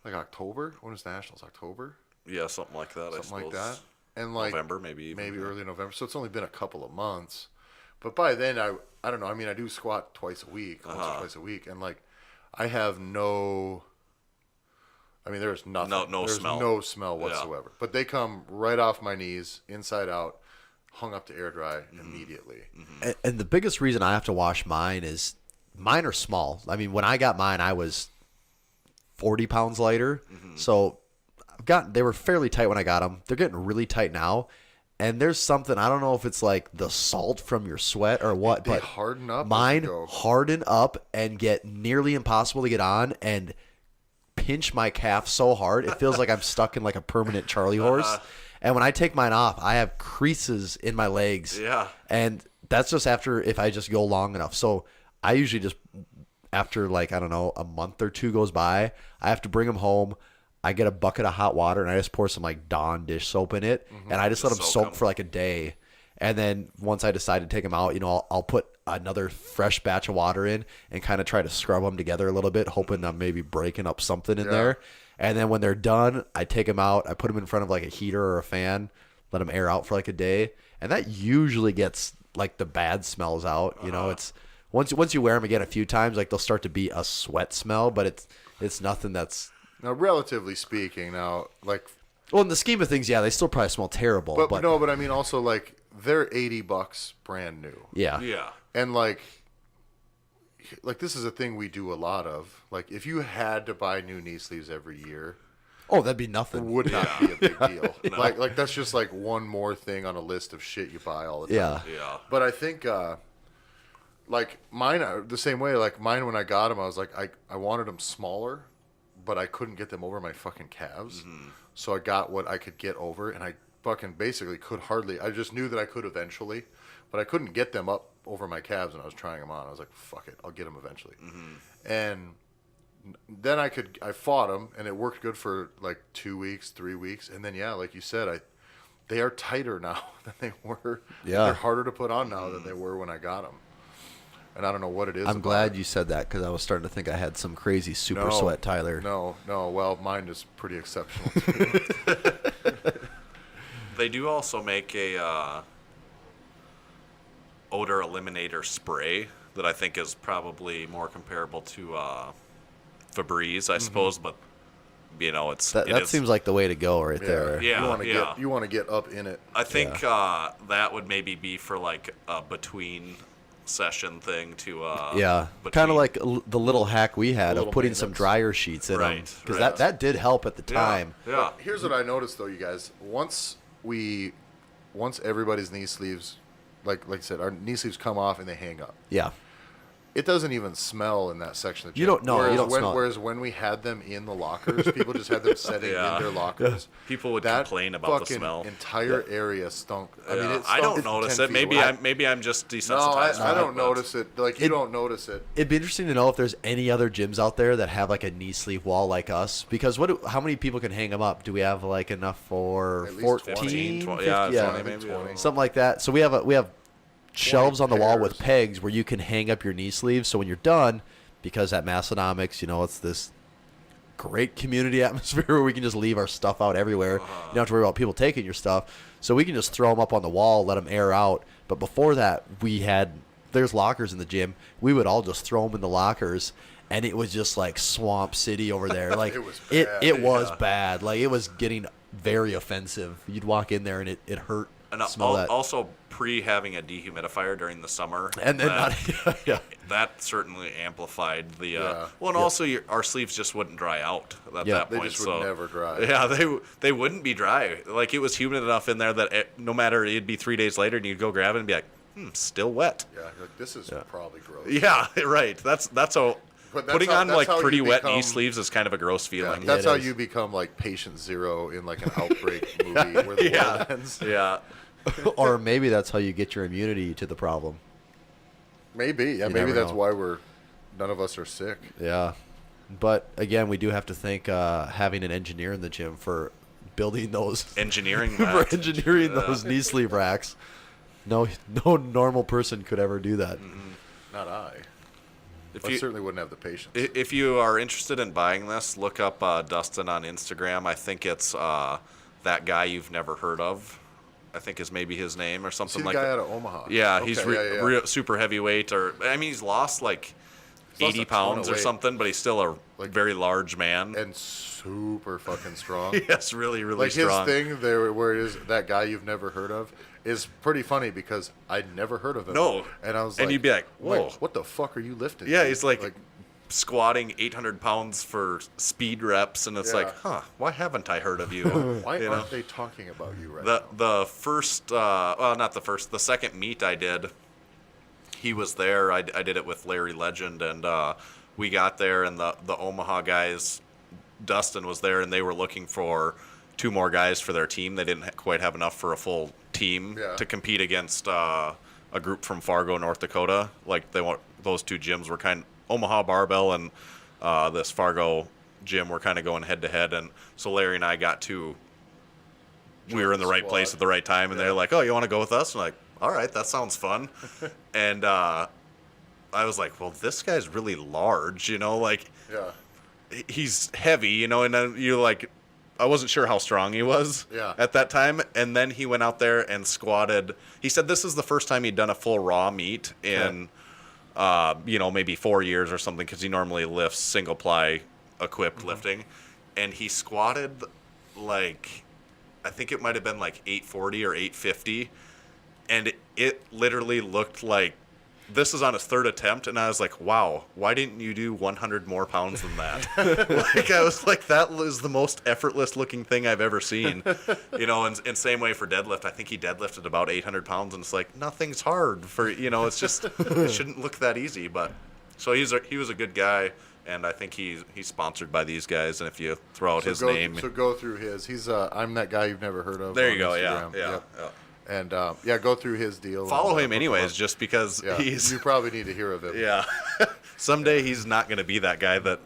like October. When is Nationals? October, Yeah, something like that. I something like suppose. that, and like November, maybe even, yeah. early November. So it's only been a couple of months. But by then, I don't know. I mean, I do squat twice a week, once or twice a week, and like I have no. I mean, there's nothing. No there's smell. no smell whatsoever. But they come right off my knees, inside out, hung up to air dry immediately. And the biggest reason I have to wash mine is mine are small. I mean, when I got mine, I was 40 pounds lighter. So they were fairly tight when I got them. They're getting really tight now. And there's something, I don't know if it's like the salt from your sweat or what, They but harden up as you mine go. harden up and get nearly impossible to get on and pinch my calf so hard. It feels like I'm stuck in like a permanent Charlie horse. And when I take mine off, I have creases in my legs. Yeah. And that's just after if I just go long enough. So I usually just, after like, I don't know, a month or two goes by, I have to bring them home. I get a bucket of hot water and I just pour some like Dawn dish soap in it, and I just let them soak for like a day. And then once I decide to take them out, I'll put another fresh batch of water in and kind of try to scrub them together a little bit, hoping I'm maybe breaking up something in there. And then when they're done, I take them out, I put them in front of like a heater or a fan, let them air out for like a day, and that usually gets like the bad smells out. It's once you wear them again a few times, like they'll start to be a sweat smell, but it's nothing that's Now, relatively speaking, like, well, in the scheme of things, yeah, they still probably smell terrible. But no, but I mean also like they're $80 brand new. Yeah. Yeah. And like this is a thing we do a lot of. Like if you had to buy new knee sleeves every year, Oh, that'd be it nothing. would not be a big deal. Like that's just like one more thing on a list of shit you buy all the time. Yeah. Yeah. But I think like mine are the same way. Like mine, when I got them, I was like I wanted them smaller, but I couldn't get them over my fucking calves. So I got what I could get over, and I fucking basically could hardly. I just knew that I could eventually, but I couldn't get them up over my calves when I was trying them on. I was like, fuck it, I'll get them eventually. And then I fought them, and it worked good for like 2 weeks, 3 weeks, and then like you said, they are tighter now than they were. Yeah. They're harder to put on now than they were when I got them. And I don't know what it is. I'm glad you said that because I was starting to think I had some crazy super sweat, Tyler. No. Well, mine is pretty exceptional too. They do also make a odor eliminator spray that I think is probably more comparable to Febreze, I suppose, but it's That seems like the way to go right there. Yeah, You want to get up in it. I think that would maybe be for like a between session thing to Yeah, kind of like the little hack we had of little putting some maintenance. dryer sheets in them. Right, Because right. that did help at the time. Yeah. Here's what I noticed though, you guys. Once everybody's knee sleeves, like I said, our knee sleeves come off and they hang up. Yeah. It doesn't even smell in that section of the You gym. don't know. Whereas You don't when, smell it. Whereas when we had them in the lockers, people just had them setting Yeah. in their lockers. People would That complain about the fucking smell. entire area stunk. I mean, Yeah. it I don't stunk notice 10 it. feet away. Maybe I'm just No, desensitized. I don't but- notice it. Like you don't notice it. It'd be interesting to know if there's any other gyms out there that have like a knee sleeve wall like us. Because how many people can hang them up? Do we have like enough for At least 14, 15, 20, 20, yeah, yeah, 20 maybe. 20. something like that. So we have shelves on the wall with pairs. pegs where you can hang up your knee sleeves. So when you're done, because at Massenomics, it's this great community atmosphere where we can just leave our stuff out everywhere. You don't have to worry about people taking your stuff. So we can just throw them up on the wall, let them air out. But before that, there's lockers in the gym. We would all just throw them in the lockers, and it was just like Swamp City over there. Like It was it bad. was bad. Like it was getting very offensive. You'd walk in there and it hurt. And Smell that. also having a dehumidifier during the summer, And then yeah. that certainly amplified the. Yeah. Well, and also our sleeves just wouldn't dry out at Yeah. that They point. just so would never dry. Yeah, they wouldn't be dry. Like it was humid enough in there that no matter, it'd be 3 days later, and you'd go grab it and be like, still wet. Yeah, like, this is probably gross. Yeah, right. That's how. But that's Putting how- on that's like how you pretty wet knee become- sleeves is kind of a gross Yeah, feeling. that's it how is. you become like patient zero in like an outbreak movie where the world ends. Yeah. Or maybe that's how you get your immunity to the problem. Maybe, yeah, You maybe never that's know. why none of us are sick. Yeah. But again, we do have to thank having an engineer in the gym for building those Engineering for that. engineering those knee sleeve racks. No normal person could ever do that. Not I. If I you, certainly wouldn't have the patience. if you are interested in buying this, look up Dustin on Instagram. I think it's that guy you've never heard of. I think is maybe his name or See something the like guy that. out of Omaha. Yeah, Okay, he's yeah. super heavyweight, he's lost like He's lost 80 a ton of pounds or weight. something, but he's still a Like- very large man. And super fucking strong. Yes, really Like strong. his thing there, where it is that guy you've never heard of, is pretty funny because I'd never heard of him. No. and I was And like, you'd be like, whoa. what the fuck are you lifting? Yeah, dude?" he's like squatting 800 pounds for speed reps, and it's Yeah. like, why haven't I heard of you? why you aren't know? they talking about you right now? The first, not the first, the second meet I did, he was there. I did it with Larry Legend, and we got there, and the Omaha guys, Dustin was there, and they were looking for 2 more guys for their team. They didn't quite have enough for a full team Yeah. to compete against a group from Fargo, North Dakota. Like those 2 gyms were Omaha Barbell and this Fargo Jim were kind of going head to head, and so Larry and I got to. We were in the right place at the right time, and they're like, "Oh, you want to go with us?" I'm like, "All right, that sounds fun." And I was like, "Well, this guy's really large, like he's heavy, and then you're like." I wasn't sure how strong he was at that time. And then he went out there and squatted. He said this is the first time he'd done a full raw meet in, maybe 4 years or something, because he normally lifts single ply equipped lifting. And he squatted I think it might have been 840 or 850. And it literally looked like this is on his third attempt, and I was like, wow, why didn't you do 100 more pounds than that? I was like, that was the most effortless looking thing I've ever seen. And same way for deadlift. I think he deadlifted about 800 pounds, and it's like, nothing's hard for, it's just, it shouldn't look that easy. But so he was a good guy, and I think he's sponsored by these guys, and if you throw out his name. So go through his. He's I'm that guy you've never heard of. There you go, Instagram. yeah. And go through his deal. Follow him anyways, just because you probably need to hear of him. Yeah. Someday he's not going to be that guy that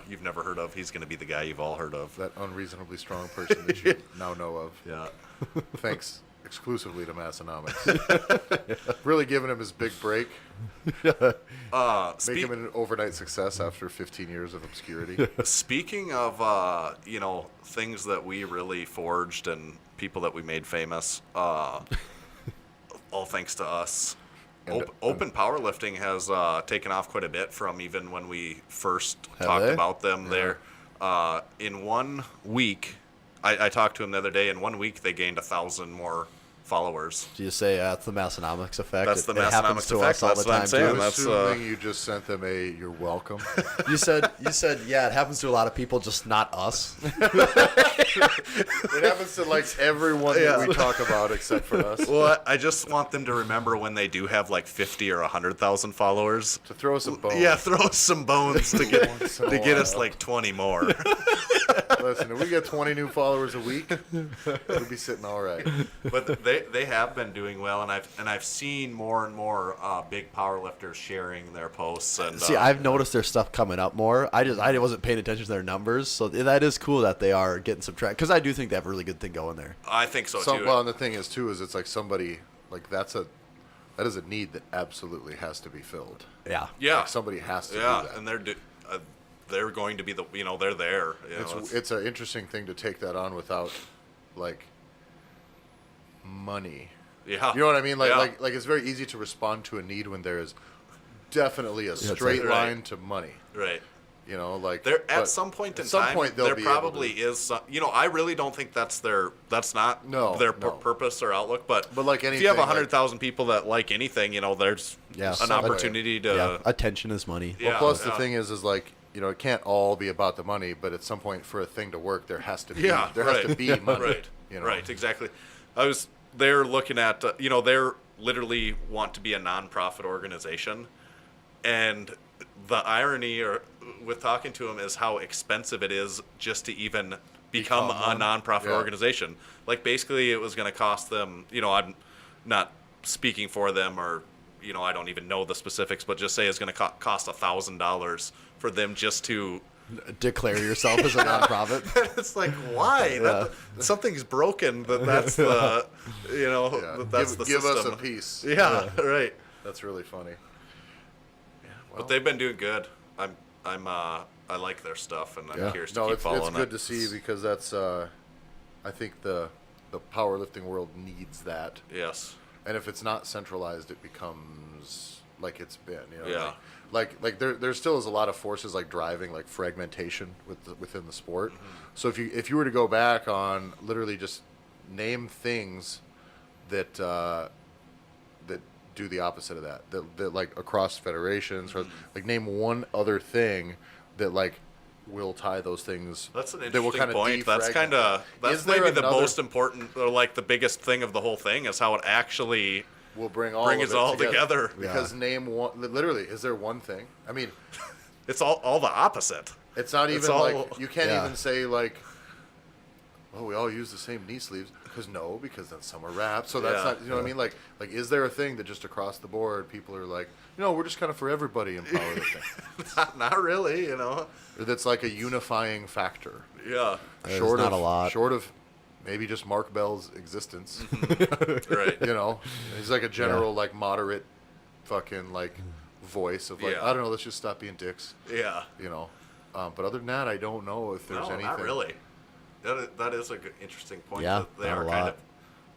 you've never heard of. He's going to be the guy you've all heard of. That unreasonably strong person that you now know of. Yeah. Thanks exclusively to Massenomics. Really giving him his big break. Make him an overnight success after 15 years of obscurity. Speaking of, things that we really forged and people that we made famous, all thanks to us. Open powerlifting has taken off quite a bit from even when we first talked about them. There, in 1 week, I talked to him the other day. In 1 week, they gained 1,000 more followers. Do you say that's the Massenomics effect? That's the it happens Massenomics to effect. us all That's the what time I'm saying. too. That's Assuming you just sent them you're welcome. You said yeah, it happens to a lot of people, just not us. It happens to everyone that we talk about except for us. Well, I just want them to remember when they do have 50 or 100,000 followers. To throw some bones. Yeah, throw us some bones to get us 20 more. Listen, if we get 20 new followers a week, we'll be sitting all right. But they have been doing well, and I've seen more and more big powerlifters sharing their posts. And See, I've noticed their stuff coming up more. I wasn't paying attention to their numbers, so that is cool that they are getting some traction, because I do think they have a really good thing going there. I think so too. Well, and the thing is too is it's somebody that is a need that absolutely has to be filled. Yeah. Yeah. Somebody has to do that. And they're going to be they're there. It's an interesting thing to take that on without money. Yeah. You know what I mean? Like it's very easy to respond to a need when there is definitely a straight line to money. Right. There at some point in time, there probably is some. I really don't think that's not their purpose or outlook. But like if you have 100,000 people that like anything, there's an opportunity to. Yeah. Attention is money. Well, plus the thing is it can't all be about the money, but at some point for a thing to work, there has to be has to be money. Right. Right. Exactly. They're looking at they're literally want to be a nonprofit organization, and the irony with talking to them is how expensive it is just to even become a nonprofit organization. Basically, it was going to cost them. I'm not speaking for them, or I don't even know the specifics, but just say it's going to cost $1,000 for them just to declare yourself as a nonprofit. It's why? Yeah. Something's broken. That's the that's the give system. us a piece. Yeah, right. That's really funny. But they've been doing good. I like their stuff, and I'm curious to keep following it. It's good to see, because that's I think the powerlifting world needs that. Yes. And if it's not centralized, it becomes like it's been. Yeah. Like there still is a lot of forces driving fragmentation within the sport. Mm-hmm. So if you were to go back on literally just name things that that do the opposite of that across federations, or name one other thing that will tie those things. That's an that will interesting point. That's maybe the most important, or the biggest thing of the whole thing, is how it actually will bring us all together. Because name one. Literally, is there one thing? I mean, it's all the opposite. It's not even you can't even say well, we all use the same knee sleeves because then some are wrapped. So that's not, you know what I mean? Like, is there a thing that just across the board people are like, we're just kind of for everybody in powerlifting? not really, you know. Or that's like a unifying factor. Yeah. There's not a lot. Short of maybe just Mark Bell's existence. Right. He's like a general, like moderate fucking like voice of like, I don't know, let's just stop being dicks. Yeah. But other than that, I don't know if there's anything. Not really. That is an interesting point. Yeah, that they not are a kind lot. of.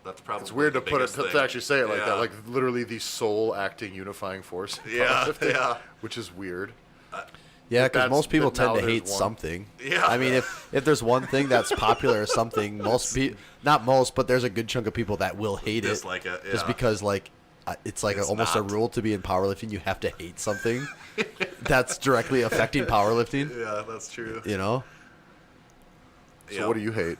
That's probably. It's weird the to put it biggest to actually say it like Yeah. that, like literally the sole acting unifying force. in Yeah, powerlifting, yeah. Which is weird. Yeah, because That's- most people that now tend to there's hate one. something. Yeah. I mean, if there's one thing that's popular or something, not most, but there's a good chunk of people that will hate Dislike it. it, Just yeah. because, like, it's like It's almost not. a rule to be in powerlifting. You have to hate something that's directly affecting powerlifting. Yeah, that's true. You know? So what do you hate?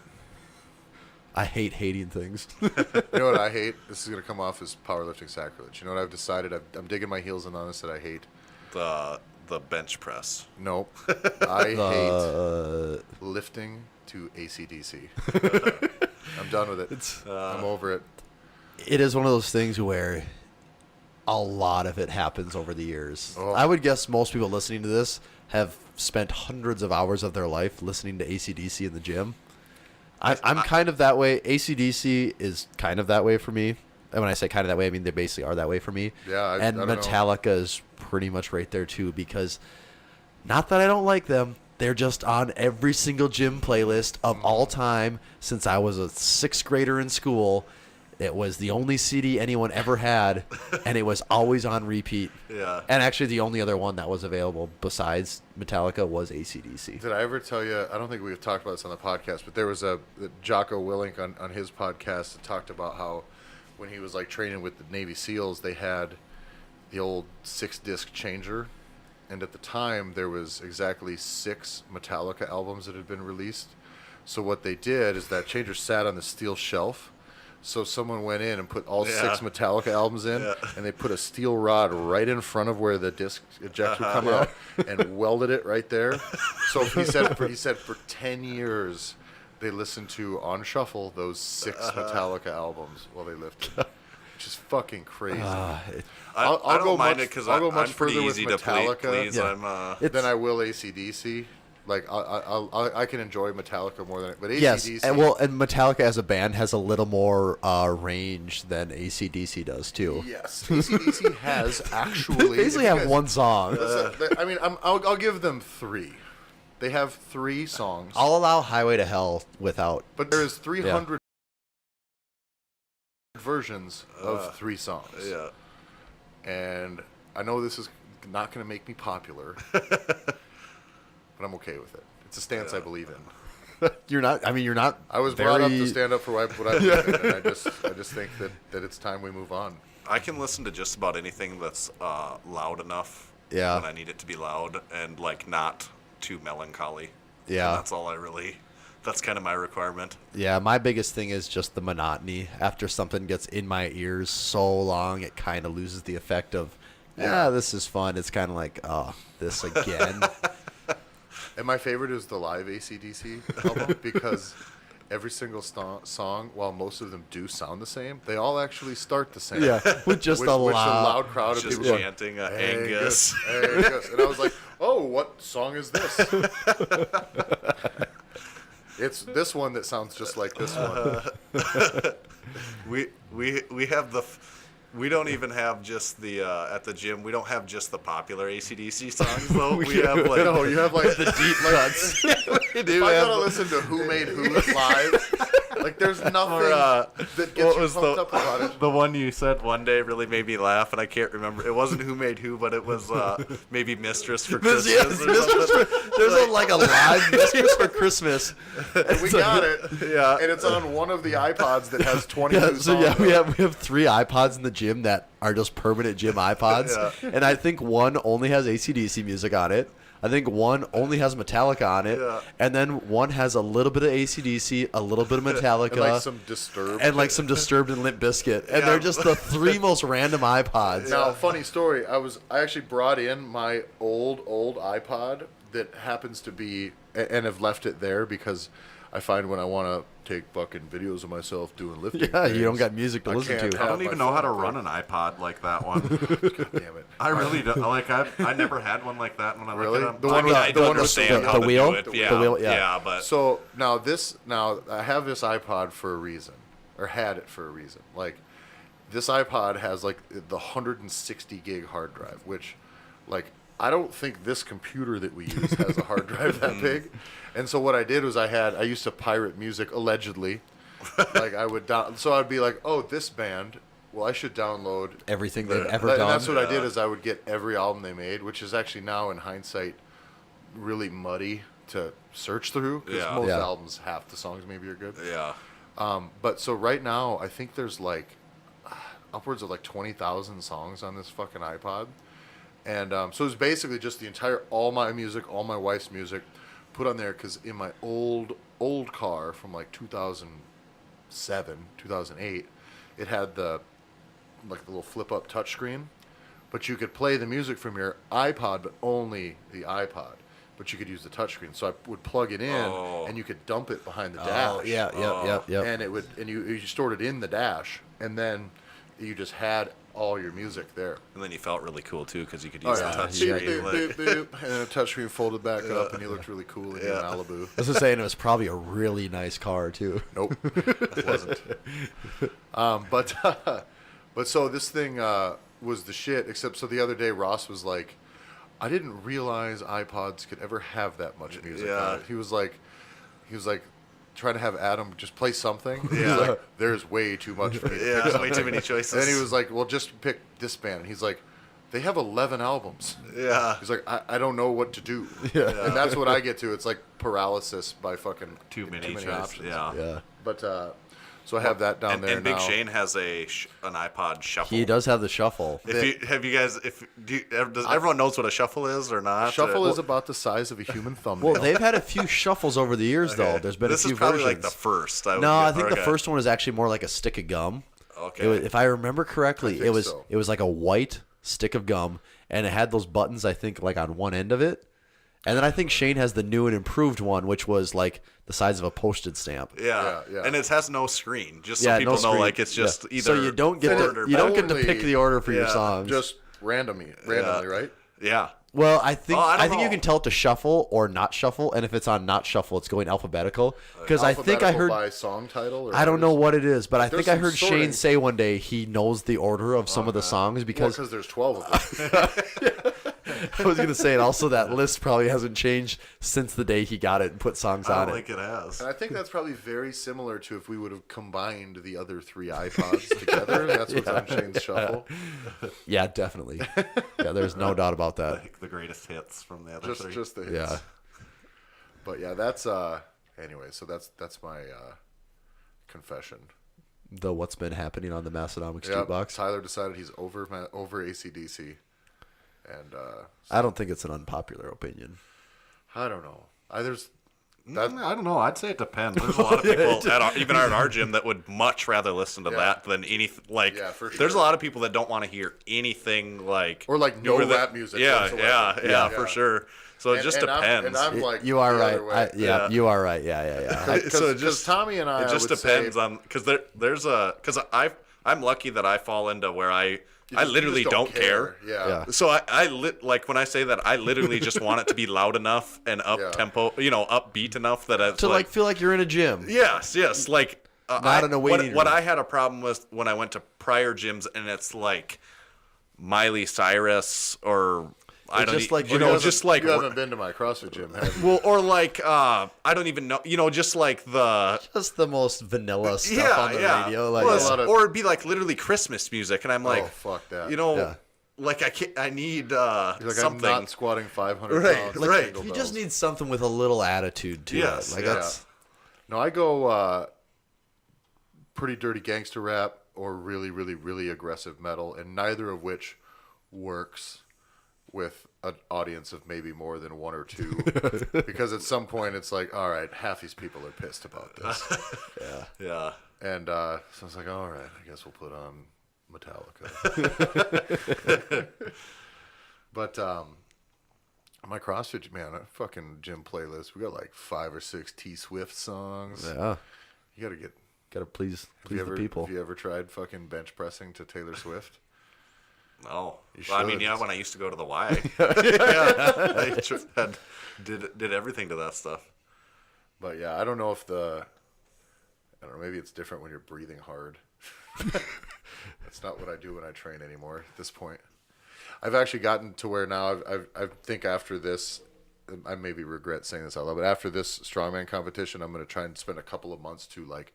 I hate hating things. You know what I hate? This is going to come off as powerlifting sacrilege. You know what I've decided? I'm digging my heels in on this that I hate. The bench press. Nope. I hate lifting to AC/DC. I'm done with it. I'm over it. It is one of those things where a lot of it happens over the years. Oh. I would guess most people listening to this have spent hundreds of hours of their life listening to AC/DC in the gym. I'm kind of that way. AC/DC is kind of that way for me. And when I say kind of that way, I mean they basically are that way for me. Yeah, and I don't know. Metallica is pretty much right there too, because not that I don't like them, they're just on every single gym playlist of all time since I was a 6th grader in school. It was the only CD anyone ever had, and it was always on repeat. Yeah. And actually, the only other one that was available besides Metallica was AC/DC. Did I ever tell you? I don't think we've talked about this on the podcast, but there was a Jocko Willink on his podcast that talked about how when he was like training with the Navy SEALs, they had the old 6-disc changer, and at the time there was exactly 6 Metallica albums that had been released. So what they did is that changer sat on the steel shelf. So someone went in and put all 6 Metallica albums in, and they put a steel rod right in front of where the disc ejector come out, and welded it right there. So he said for 10 years they listened to on shuffle those 6 Metallica albums while they lifted, which is fucking crazy. I I'll don't go mind much- it because I'll go I'm much pretty further with easy to Metallica. please. Yeah. Than I will AC/DC. Like I can enjoy Metallica more than, but Yes, AC/DC. and Metallica as a band has a little more range than AC/DC does too. Yes, AC/DC has actually. They basically have one song. I mean, I'll give them 3. They have 3 songs, I'll allow Highway to Hell without. but there is 300 versions of 3 songs. Yeah. And I know this is not going to make me popular, but I'm okay with it. It's a stance I believe in. You're not. I mean, you're not. I was brought up to very- stand up for what I believe in, and I just think that it's time we move on. I can listen to just about anything that's loud enough. Yeah. When I need it to be loud and like not too melancholy. Yeah. And that's all I really. That's kind of my requirement. Yeah, my biggest thing is just the monotony. After something gets in my ears so long, it kind of loses the effect of, this is fun. It's kind of like, oh, this again. And my favorite is the live AC/DC album because every single song, while most of them do sound the same, they all actually start the same. Yeah, with just which a a loud. loud crowd of Just people going, chanting Angus, Angus. Angus. And I was like, oh, what song is this? It's this one that sounds just like this one. We have the. We don't even have just the at the gym. We don't have just the popular AC/DC songs though. We have like No, you have like the deep cuts. we do if I have gotta listen to Who Made Who live, like there's nothing that gets what you was pumped the up about it. the one you said one day really made me laugh, and I can't remember. It wasn't Who Made Who, but it was maybe Mistress for Christmas. Yes, or Mistress something. there's a live Mistress for Christmas. We got it. Yeah. And it's on one of the iPods that has 22 Yeah, songs. so yeah, on we it. have 3 iPods in the gym that are just permanent gym iPods, and I think one only has AC/DC music on it. I think one only has Metallica on it, and then one has a little bit of AC/DC, a little bit of Metallica, And like some Disturbed. and like some Disturbed and Limp Bizkit, and they're just the 3 most random iPods. Now, funny story. I actually brought in my old iPod that happens to be, and have left it there because I find when I want to take fucking videos of myself doing lifting. Yeah, you don't things, got music to I listen can't to. I have don't even my know how to phone run hooked. an iPod like that one. God damn it! I really don't. Like I never had one like that. When I Really? look at them, The one with- I the one with understand the how to wheel? do it. The Yeah, wheel, yeah. but So now I have this iPod for a reason, or had it for a reason. Like this iPod has like the 160 gig hard drive, which like I don't think this computer that we use has a hard drive that big. And so what I did was I used to pirate music allegedly. Like I would so I'd be like, oh, this band. Well, I should download Everything they've ever and done. that's what I did is I would get every album they made, which is actually now in hindsight really muddy to search through because Yeah. most Yeah. albums, half the songs maybe are good. yeah. But so right now, I think there's like upwards of like 20,000 songs on this fucking iPod. And so it's basically just all my music, all my wife's music put on there because in my old car from like 2007, 2008, it had the little flip up touchscreen, but you could play the music from your iPod, but only the iPod. But you could use the touchscreen. So I would plug it in, and you could dump it behind the dash. Oh, yeah. And it would, and you stored it in the dash, and then you just had all your music there. And then you felt really cool too because you could Oh, use yeah. the touch Boop, screen. boop, boop, boop. And then the touchscreen folded back up, and you looked really cool in Malibu. I was saying it was probably a really nice car too. Nope, it wasn't. But so this thing was the shit. Except so the other day Ross was like, I didn't realize iPods could ever have that much music on it. He was like trying to have Adam just play something. He's like, there's way too much for me to pick Way something. too many choices. And then he was like, well, just pick this band. And he's like, they have 11 albums. Yeah. He's like, I don't know what to do. Yeah. And that's what I get to. It's like paralysis by fucking Too many choices. options. Yeah. Yeah. But so I have that down there And Big now. Shane has an iPod shuffle. He does have the shuffle. Does everyone knows what a shuffle is or not? Shuffle is about the size of a human thumbnail. Well, they've had a few shuffles over the years, though. There's been this a few is probably versions. like the first. I think the first one was actually more like a stick of gum. Okay. It was, if I remember correctly, I think it was so. it was like a white stick of gum, and it had those buttons. I think like on one end of it, and then I think Shane has the new and improved one, which was like the size of a postage stamp. Yeah. Yeah. And it has no screen, just so Yeah, people no know screen. like it's just Yeah. either So you don't get forward to, or you don't get to Only- pick the order for your Yeah, songs. just randomly, right? Yeah. Well, I think Oh, I don't you know. can tell it to shuffle or not shuffle, and if it's on not shuffle, it's going alphabetical. Because I think I Alphabetical heard by song title. Or I don't know just- what it is, but I There's think I some heard sorting. Shane say one day he knows the order of some of the songs because because there's 12 of them. I was going to say, and also that list probably hasn't changed since the day he got it and put songs I on don't it. think it has. And I think that's probably very similar to if we would have combined the other 3 iPods together. That's what's on Shane's shuffle. Yeah, definitely. Yeah, there's no doubt about that. Like the greatest hits from the other three. Just the hits. Yeah. But yeah, that's anyway. So that's my confession. The what's been happening on the Massenomics Yep, jukebox. Tyler decided he's over AC/DC, and I don't think it's an unpopular opinion. I don't know. There's I don't know. I'd say it depends. There's a lot of people, even at our gym, that would much rather listen to that than anything. Like, Yeah, for there's a sure. lot of people that don't want to hear anything like Or, like, no newer than- rap music Yeah, whatsoever. yeah, Yeah. for sure. So it just and depends. I'm like You are the right. other way. Yeah, you are right. Yeah. So it Because just Tommy and I it just would depends say, on because I'm lucky that I fall into where I you literally just don't care. Yeah. So like when I say that I literally just want it to be loud enough and up tempo, upbeat enough that it's To like feel like you're in a gym. yes, like Not in a waiting what room. I had a problem with when I went to prior gyms and it's like Miley Cyrus or I don't just e- like- you you know haven't- just like you haven't been to my CrossFit gym, have you? well or like I don't even know just like the Just the most vanilla stuff on the radio. Like, Well, a lot of- or it'd be like literally Christmas music, and I'm like, Oh, fuck that. Yeah. like I need You're like, something. I'm not squatting 500 Right, pounds. like, with you single you just bells. need something with a little attitude to Yes, it. Like yeah. that's No, I go pretty dirty gangster rap or really, really, really aggressive metal, and neither of which works with an audience of maybe more than 1 or 2. Because at some point it's like, all right, half these people are pissed about this. Yeah, And so I was like, all right, I guess we'll put on Metallica. But My CrossFit, man, a fucking gym playlist. We got like 5 or 6 T Swift songs. Yeah. You gotta get. Gotta please Have the people. you ever tried fucking bench pressing to Taylor Swift? No. You Well, I mean, should. yeah, when I used to go to the Y. Did everything to that stuff. But yeah, I don't know if I don't know, maybe it's different when you're breathing hard. That's not what I do when I train anymore at this point. I've actually gotten to where now I think after this, I maybe regret saying this out loud, but after this strongman competition, I'm going to try and spend a couple of months to like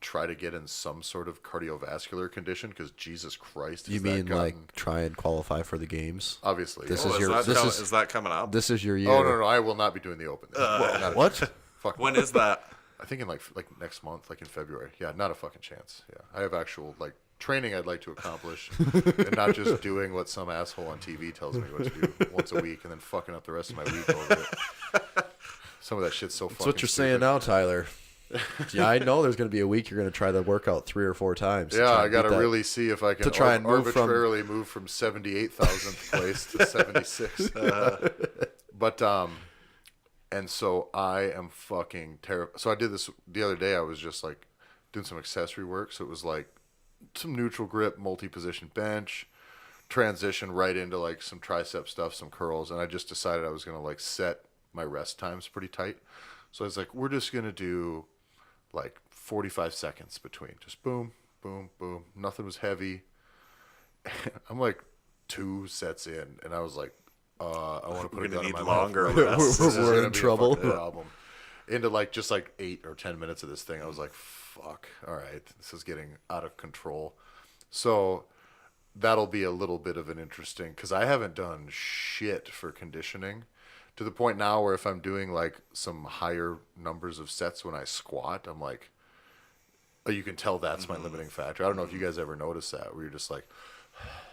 try to get in some sort of cardiovascular condition, because Jesus Christ, You mean like try and qualify for the games? obviously This Oh, is your. is that coming up? This is your year. Oh no, I will not be doing the Open. What? Fuck. When is that? I think in like next month, like in February. Yeah, not a fucking chance. Yeah, I have actual like training I'd like to accomplish, and not just doing what some asshole on TV tells me what to do once a week, and then fucking up the rest of my week over it. Some of that shit's so fucking. That's what you're saying now, Tyler. Yeah, I know there's going to be a week you're going to try the workout 3 or 4 times. Yeah, I got to really see if I can to try and arbitrarily move from 78,000th place to 76. But and so I am fucking terrible. So I did this the other day. I was just like doing some accessory work. So it was like some neutral grip, multi-position bench, transition right into like some tricep stuff, some curls. And I just decided I was going to like set my rest times pretty tight. So I was like, we're just going to do like 45 seconds between. Just boom, boom, boom. Nothing was heavy. I'm like 2 sets in, and I was like, I want to put We're a gun gonna in need my longer mouth. rests. This is We're gonna in be a trouble. fucking problem. Into like just like 8 or 10 minutes of this thing, I was like, fuck, all right, this is getting out of control. So that'll be a little bit of an interesting, because I haven't done shit for conditioning, to the point now where if I'm doing like some higher numbers of sets when I squat, I'm like, oh, you can tell that's my limiting factor. I don't know if you guys ever notice that, where you're just like,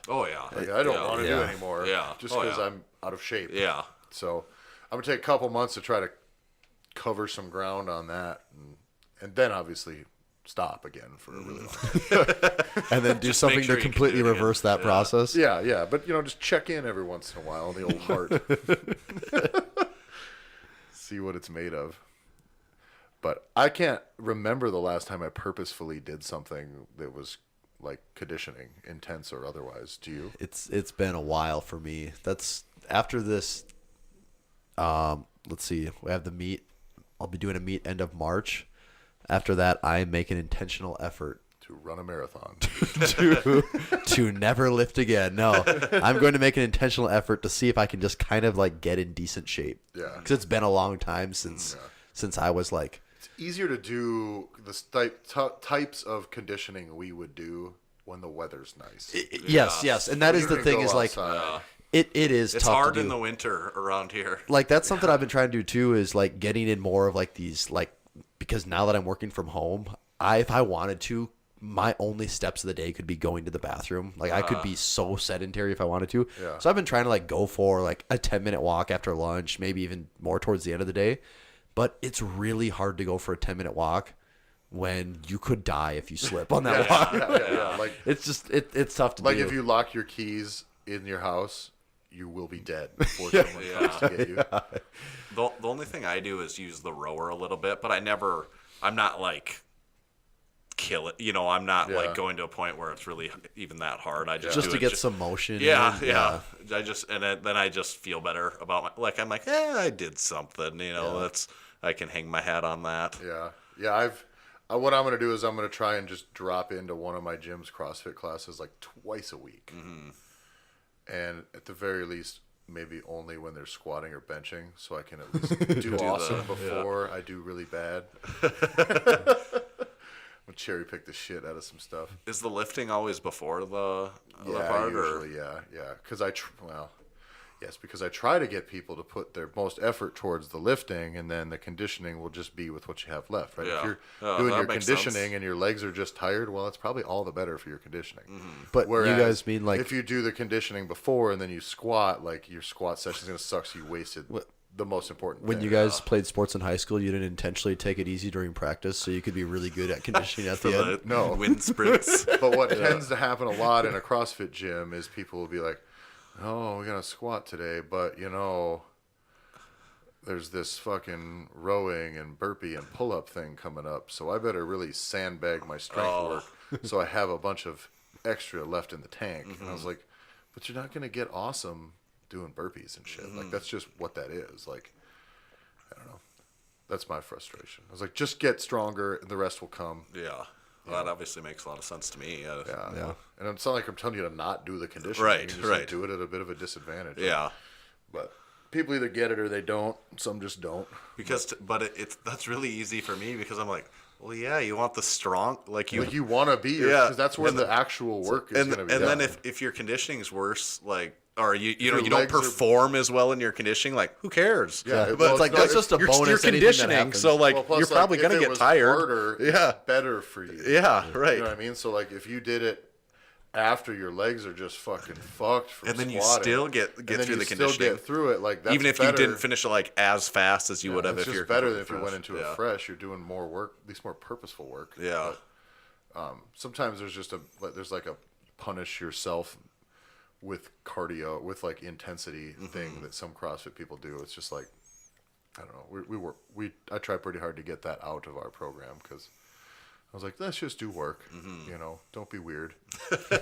Oh yeah. like, I don't want to do Yeah. anymore. Yeah. Just Oh, because yeah. I'm out of shape. Yeah. So I'm going to take a couple months to try to cover some ground on that. And then obviously stop again for a really long time. and then do Just something make sure to you can completely do it again. reverse that Yeah. process. Yeah. But, just check in every once in a while on the old heart. See what it's made of. But I can't remember the last time I purposefully did something that was like conditioning, intense or otherwise. Do you? It's been a while for me. That's after this. Let's see. We have the meet. I'll be doing a meet end of March. After that, I make an intentional effort To run a marathon. to never lift again. No, I'm going to make an intentional effort to see if I can just kind of like get in decent shape. Yeah. Because it's been a long time since I was like. It's easier to do the types of conditioning we would do when the weather's nice. Yes, and that is You the can thing go is like outside. it is It's tough hard to do. in the winter around here. Like that's something I've been trying to do too, is like getting in more of like these like, because now that I'm working from home, if I wanted to, my only steps of the day could be going to the bathroom. Like I could be so sedentary if I wanted to. Yeah. So I've been trying to like go for like a 10-minute walk after lunch, maybe even more towards the end of the day. But it's really hard to go for a 10-minute walk when you could die if you slip on that walk. Yeah. Like It's just it's tough to do. if you lock your keys in your house, you will be dead before someone comes to get you. The only thing I do is use the rower a little bit, but I'm not like kill it. I'm not Yeah. like going to a point where it's really even that hard. I just just do to it get some motion. Yeah, in. yeah. Then I just feel better about I'm like, I did something. I can hang my hat on that. Yeah. What I'm gonna do is I'm gonna try and just drop into one of my gym's CrossFit classes like twice a week, and at the very least, maybe only when they're squatting or benching, so I can at least do awesome before I do really bad. I'm gonna cherry pick the shit out of some stuff. Is the lifting always before the Yeah, part? usually, yeah. Because because I try to get people to put their most effort towards the lifting, and then the conditioning will just be with what you have left, right? Yeah. If you're Oh, doing that your makes conditioning sense. and your legs are just tired, well, it's probably all the better for your conditioning. But Whereas you guys mean like if you do the conditioning before and then you squat, like your squat session's gonna suck, so you wasted the most important when thing. you guys played sports in high school, you didn't intentionally take it easy during practice so you could be really good at conditioning at For the end? the No. wind sprints. But what tends to happen a lot in a CrossFit gym is people will be like, "Oh, we're gonna squat today, but there's this fucking rowing and burpee and pull-up thing coming up, so I better really sandbag my strength work so I have a bunch of extra left in the tank. And I was like, but you're not going to get awesome doing burpees and shit. Like, that's just what that is. Like, I don't know. That's my frustration. I was like, just get stronger and the rest will come. Yeah. Well, that obviously makes a lot of sense to me. Yeah. And it's not like I'm telling you to not do the conditioning. Right, You just right. like, do it at a bit of a disadvantage. Yeah. But people either get it or they don't. Some just don't. But that's really easy for me because I'm like, well, yeah, you want the strong, like you want to be, because that's where the actual work is going to be and done. then if your conditioning's worse, like, or you know, Your you don't legs are- perform as well in your conditioning, like, who cares? Yeah, But it's like, that's just a you're, bonus. you're anything that conditioning, happens. so like Well, plus, you're probably if gonna it get was tired. harder, Yeah. it's better for you. Yeah, right. You know what I mean? So like, if you did it after your legs are just fucking fucked from And then you squatting, still get and through then the you still conditioning. get through it. Like, that's Even if better. you didn't finish it like as fast as you would have it's if you're just better than completely if you went fresh. into it fresh. You're doing more work, at least more purposeful work. Yeah. Sometimes there's just there's like a punish yourself with cardio, with like intensity thing that some CrossFit people do. It's just like, I don't know. I try pretty hard to get that out of our program because I was like, let's just do work. You know, don't be weird.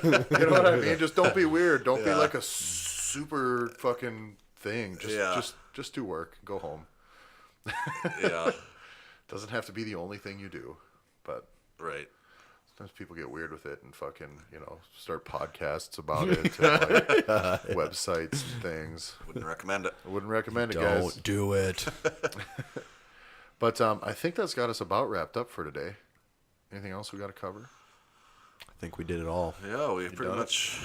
You know what I mean? Just don't be weird. Don't be like a super fucking thing. Just do work. Go home. Yeah. Doesn't have to be the only thing you do, but Right. sometimes people get weird with it and fucking, start podcasts about it, and like websites and things. Wouldn't recommend it. I wouldn't recommend it, guys. Don't do it. But I think that's got us about wrapped up for today. Anything else we got to cover? I think we did it all. Yeah, we pretty done it? much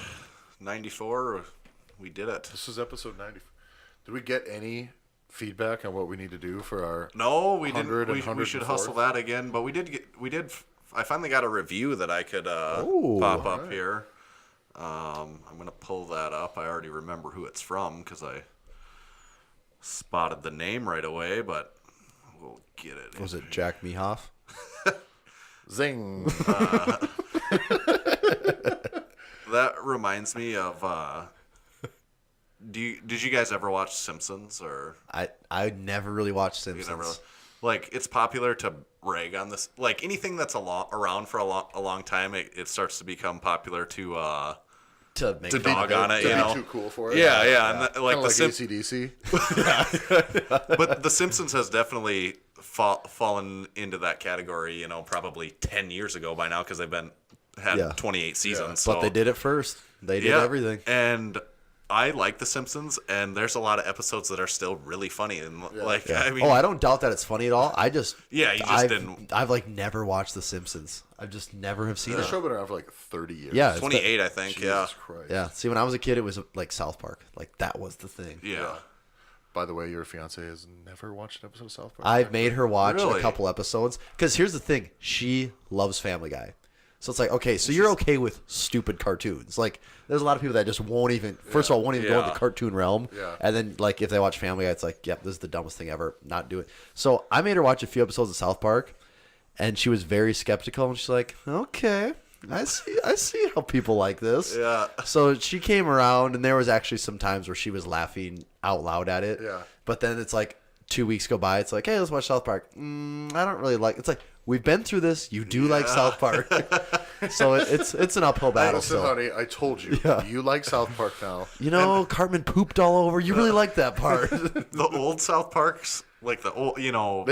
94. We did it. This is episode 90. Did we get any feedback on what we need to do for our? No, we 100 didn't. and We should 104th? hustle that again. But we did. I finally got a review that I could pop up here. I'm gonna pull that up. I already remember who it's from because I spotted the name right away. But we'll get it. Was it Jack Mehoff? Zing. That reminds me of. Did you guys ever watch Simpsons or? I never really watched You Simpsons. never, like, it's popular to rag on this. Like, anything that's around for a long time, it starts to become popular to make to dog on it. To You be know, too cool for it. yeah. And like Kinda the like AC/DC. but the Simpsons has definitely fallen into that category. You know, probably 10 years ago by now because they've had 28 seasons. But So they did it first. They did everything. And I like The Simpsons, and there's a lot of episodes that are still really funny. And like, I mean, I don't doubt that it's funny at all. you just didn't. I've like never watched The Simpsons. I just never have seen The it. show been around for like 30 years. Yeah, it's 28, I think. Jesus Christ. Yeah. See, when I was a kid, it was like South Park. Like that was the thing. Yeah. By the way, your fiance has never watched an episode of South Park. I've made her watch Really? a couple episodes because here's the thing: she loves Family Guy. So it's like, okay, so you're okay with stupid cartoons. Like, there's a lot of people that just won't even, first of all, won't even go into the cartoon realm. Yeah. And then, like, if they watch Family Guy, it's like, yep, this is the dumbest thing ever. Not do it. So I made her watch a few episodes of South Park, and she was very skeptical. And she's like, okay, I see how people like this. Yeah. So she came around, and there was actually some times where she was laughing out loud at it. Yeah. But then it's like 2 weeks go by. It's like, hey, let's watch South Park. I don't really like. It's like, we've been through this. You do like South Park. So it's an uphill battle. Listen, So. honey, I told you. Yeah. You like South Park now. You know, Cartman pooped all over. You really like that part. The old South Parks, like the old, They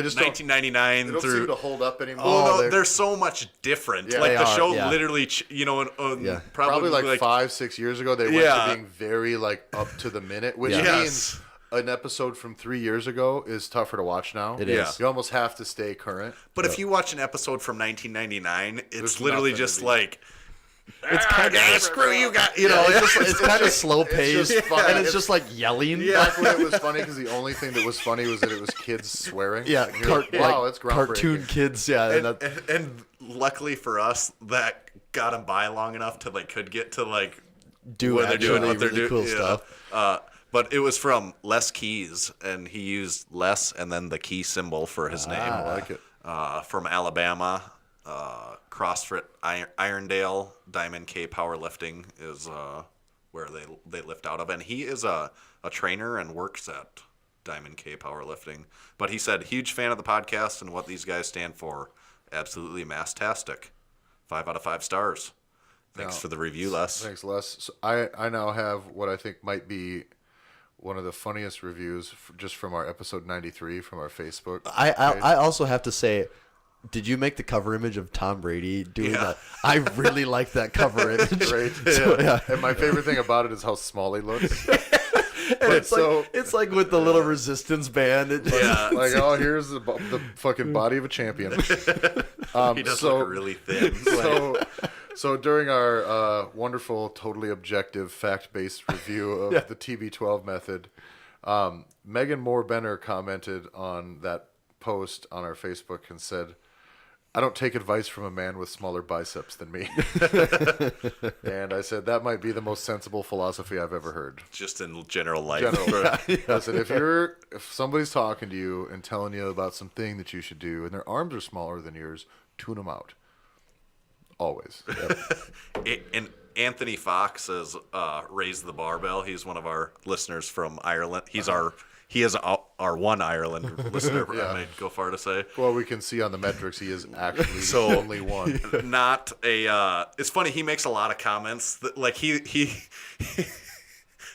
just don't- 1999 They don't through. seem to hold up anymore. Well, no, they're- they're so much different. Yeah, like they the are, show yeah. literally, Yeah. Probably like 5-6 years ago, they went Yeah. to being very like up to the minute, which Yeah. means an episode from 3 years ago is tougher to watch now. It is. You almost have to stay current. But if you watch an episode from 1999, it's There's literally nothing to just be- like, It's kind of screw you guys. you know, it's kind of slow it's paced, just fun. and it's It's- just like yelling. Back when it was funny, because the only thing that was funny was that it was kids swearing. Yeah, And you're like, wow, that's groundbreaking. cartoon kids. Yeah, And luckily for us, that got them by long enough to like could get to like do what they're doing, actually what they're really doing. cool Yeah. stuff. But it was from Les Keys, and he used Les and then the key symbol for his name. I like it. From Alabama, CrossFit Irondale, Diamond K Powerlifting is where they lift out of, and he is a trainer and works at Diamond K Powerlifting. But he said, huge fan of the podcast and what these guys stand for. Absolutely mastastic. 5 out of 5 stars. Thanks for the review, Les. Thanks, Les. So I now have what I think might be one of the funniest reviews just from our episode 93 from our Facebook. I also have to say, did you make the cover image of Tom Brady doing that? I really like that cover image. Right. So, yeah. And my favorite thing about it is how small he looks. And it's like with the little resistance band. Like, oh, here's the fucking body of a champion. He does look really thin. So during our wonderful, totally objective, fact-based review of the TB12 method, Megan Moore-Benner commented on that post on our Facebook and said, I don't take advice from a man with smaller biceps than me. And I said, that might be the most sensible philosophy I've ever heard. Just in general life. Listen, if somebody's talking to you and telling you about something that you should do and their arms are smaller than yours, tune them out. Always. And Anthony Fox has raised the barbell. He's one of our listeners from Ireland. He is our one Ireland listener. I might go far to say. Well, we can see on the metrics he is actually the only one. Not a. It's funny. He makes a lot of comments that, like he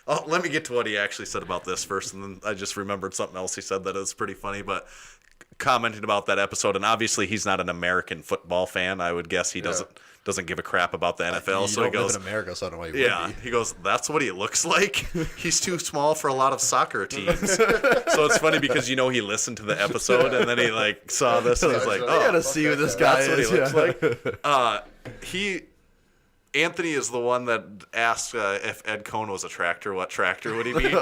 oh, let me get to what he actually said about this first, and then I just remembered something else he said that is pretty funny. But commenting about that episode, and obviously he's not an American football fan. I would guess he doesn't give a crap about the NFL. So he goes, live in America, so I don't know why you would be. He goes, that's what he looks like. He's too small for a lot of soccer teams. So it's funny because he listened to the episode and then he like saw this and he's like, oh, I gotta see who this guy that's is. what he looks like. Anthony is the one that asked if Ed Cohn was a tractor, what tractor would he be?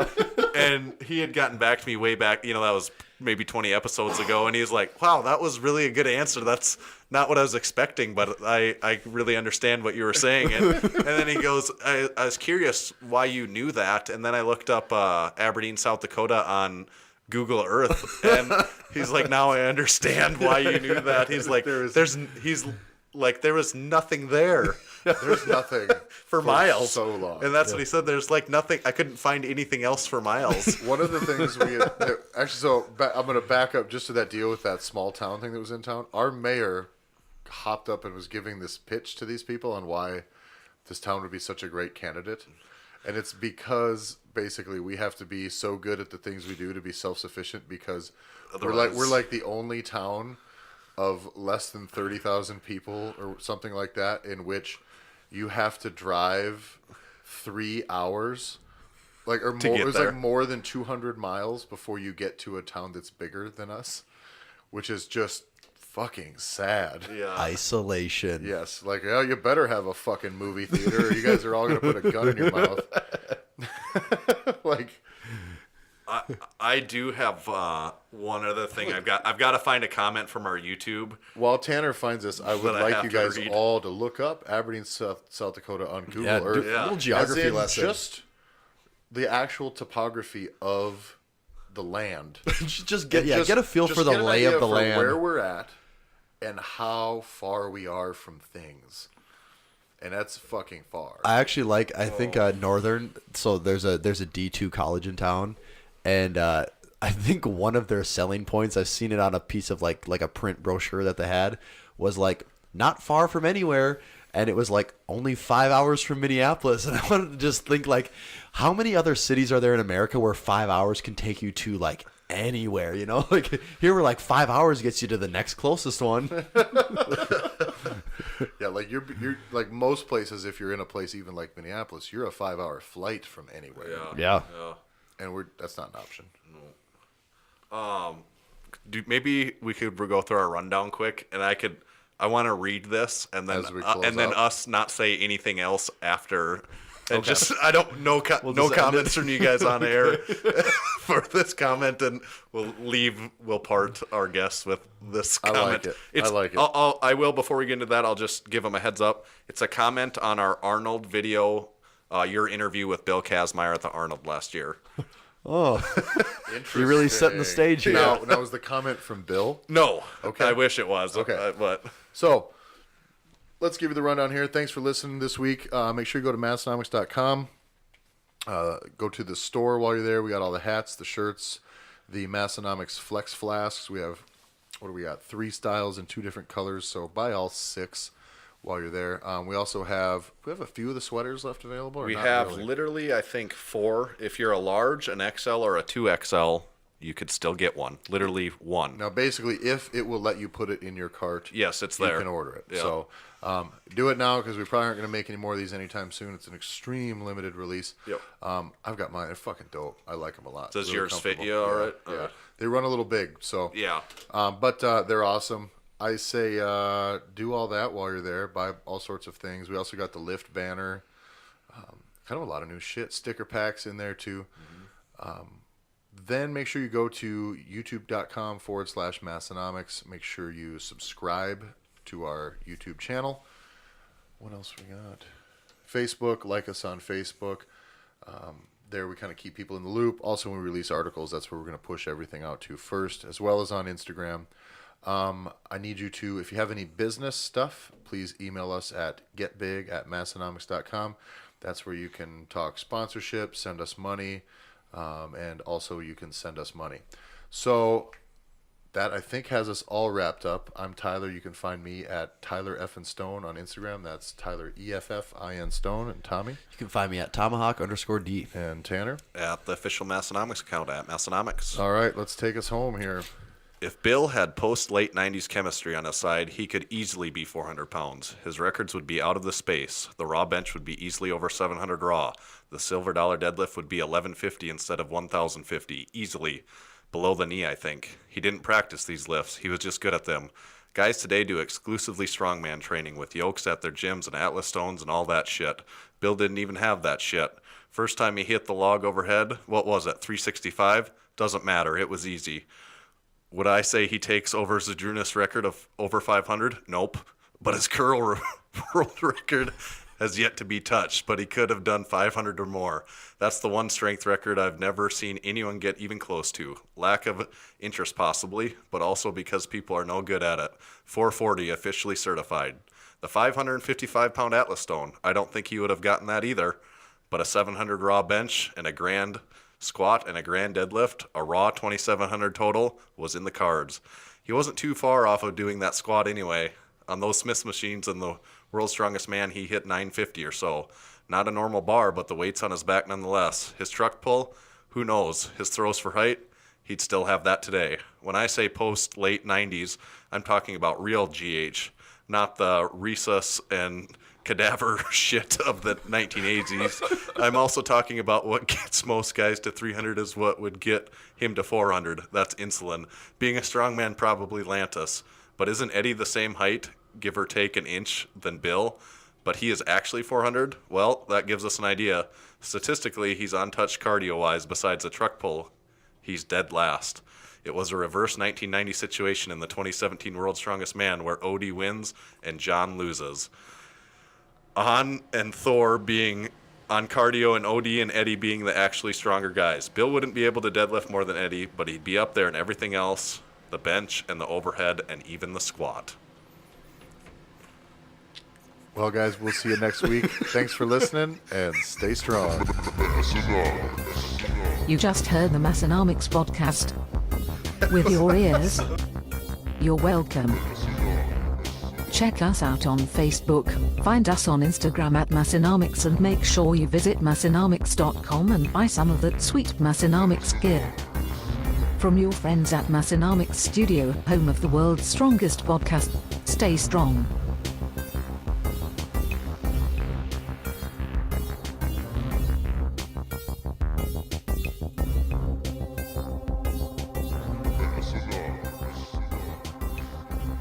And he had gotten back to me way back, that was maybe 20 episodes ago, and he was like, wow, that was really a good answer. That's not what I was expecting, but I really understand what you were saying. And then he goes, I was curious why you knew that, and then I looked up Aberdeen, South Dakota on Google Earth, and he's like, now I understand why you knew that. He's like, there was nothing there. There's nothing for miles. So long. And that's what he said. There's like nothing. I couldn't find anything else for miles. One of the things I'm going to back up just to that deal with that small town thing that was in town. Our mayor hopped up and was giving this pitch to these people on why this town would be such a great candidate. And it's because basically we have to be so good at the things we do to be self-sufficient because we're like the only town of less than 30,000 people or something like that in which you have to drive 3 hours, like more than 200 miles before you get to a town that's bigger than us, which is just fucking sad. Yeah. Isolation. Yes, like you better have a fucking movie theater, or you guys are all gonna put a gun in your mouth. Like. I do have one other thing. I've got to find a comment from our YouTube. While Tanner finds this, I would like you guys all to look up Aberdeen, South Dakota on Google Earth. A little geography lesson. Just the actual topography of the land. Just get a feel for the lay of the land, where we're at, and how far we are from things. And that's fucking far. I think Northern. So there's a D2 college in town. And I think one of their selling points, I've seen it on a piece of like a print brochure that they had, was like not far from anywhere, and it was like only 5 hours from Minneapolis. And I wanted to just think like, how many other cities are there in America where 5 hours can take you to like anywhere? Like here we're like 5 hours gets you to the next closest one. Yeah, like you're like most places. If you're in a place even like Minneapolis, you're a 5 hour flight from anywhere. Yeah. And that's not an option. No. Maybe we could go through our rundown quick, and I want to read this, and then us not say anything else after, and just I don't no comments from you guys on air for this comment, and we'll part our guests with this comment. I like it. I will before we get into that. I'll just give them a heads up. It's a comment on our Arnold video. Your interview with Bill Kazmaier at the Arnold last year. Oh, you're really setting the stage here. Now, was the comment from Bill? No. Okay. I wish it was. Okay. But so, let's give you the rundown here. Thanks for listening this week. Make sure you go to Massenomics.com. Go to the store while you're there. We got all the hats, the shirts, the Massenomics Flex Flasks. We have, what do we got? 3 styles in 2 different colors. So buy all 6 while you're there. We also have a few of the sweaters left available. Or We not have really? literally, I think, 4. If you're a large, an XL, or a 2XL, you could still get one. Literally 1. Now, basically, if it will let you put it in your cart, Yes, it's you there. can order it. Yeah. So do it now because we probably aren't going to make any more of these anytime soon. It's an extreme limited release. Yep. I've got mine. They're fucking dope. I like them a lot. Does Really yours fit comfortable. you all right? Yeah. Alright. They run a little big, so Yeah. but they're awesome. I say do all that while you're there. Buy all sorts of things. We also got the Lift banner. Kind of a lot of new shit. Sticker packs in there too. Then make sure you go to youtube.com/Massenomics. Make sure you subscribe to our YouTube channel. What else we got? Facebook. Like us on Facebook. There we kind of keep people in the loop. Also, when we release articles, that's where we're going to push everything out to first, as well as on Instagram. I need you to, if you have any business stuff, please email us at getbig@massenomics.com. That's where you can talk sponsorship, send us money, and also you can send us money. So that, I think, has us all wrapped up. I'm Tyler. You can find me at Tyler Effin Stone on Instagram. That's Tyler EFFIN Stone. And Tommy? You can find me at Tomahawk_D. And Tanner? At the official Massenomics account at Massenomics. All right, let's take us home here. If Bill had post-late 90s chemistry on his side, he could easily be 400 pounds. His records would be out of the space. The raw bench would be easily over 700 raw. The silver dollar deadlift would be 1150 instead of 1050, easily. Below the knee, I think. He didn't practice these lifts. He was just good at them. Guys today do exclusively strongman training with yokes at their gyms and Atlas stones and all that shit. Bill didn't even have that shit. First time he hit the log overhead, what was it, 365? Doesn't matter. It was easy. Would I say he takes over Zadrunas' record of over 500? Nope. But his curl world record has yet to be touched, but he could have done 500 or more. That's the one strength record I've never seen anyone get even close to. Lack of interest possibly, but also because people are no good at it. 440 officially certified. The 555-pound Atlas stone, I don't think he would have gotten that either, but a 700 raw bench and a grand squat and a grand deadlift, a raw 2,700 total, was in the cards. He wasn't too far off of doing that squat anyway. On those Smith machines and the World's Strongest Man, he hit 950 or so. Not a normal bar, but the weight's on his back nonetheless. His truck pull, who knows? His throws for height, he'd still have that today. When I say post-late 90s, I'm talking about real GH, not the Rhesus and cadaver shit of the 1980s. I'm also talking about what gets most guys to 300 is what would get him to 400. That's insulin. Being a strongman, probably Lantis. But isn't Eddie the same height, give or take an inch, than Bill? But he is actually 400? Well, that gives us an idea. Statistically, he's untouched cardio-wise besides the truck pull. He's dead last. It was a reverse 1990 situation in the 2017 World's Strongest Man where Odie wins and John loses. On and Thor being on cardio and OD and Eddie being the actually stronger guys. Bill wouldn't be able to deadlift more than Eddie, but he'd be up there in everything else, the bench and the overhead and even the squat. Well, guys, we'll see you next week. Thanks for listening, and stay strong. You just heard the Massenomics podcast. With your ears. You're welcome. Check us out on Facebook, find us on Instagram at Massenomics, and make sure you visit Massenomics.com and buy some of that sweet Massenomics gear. From your friends at Massenomics Studio, home of the world's strongest podcast, stay strong.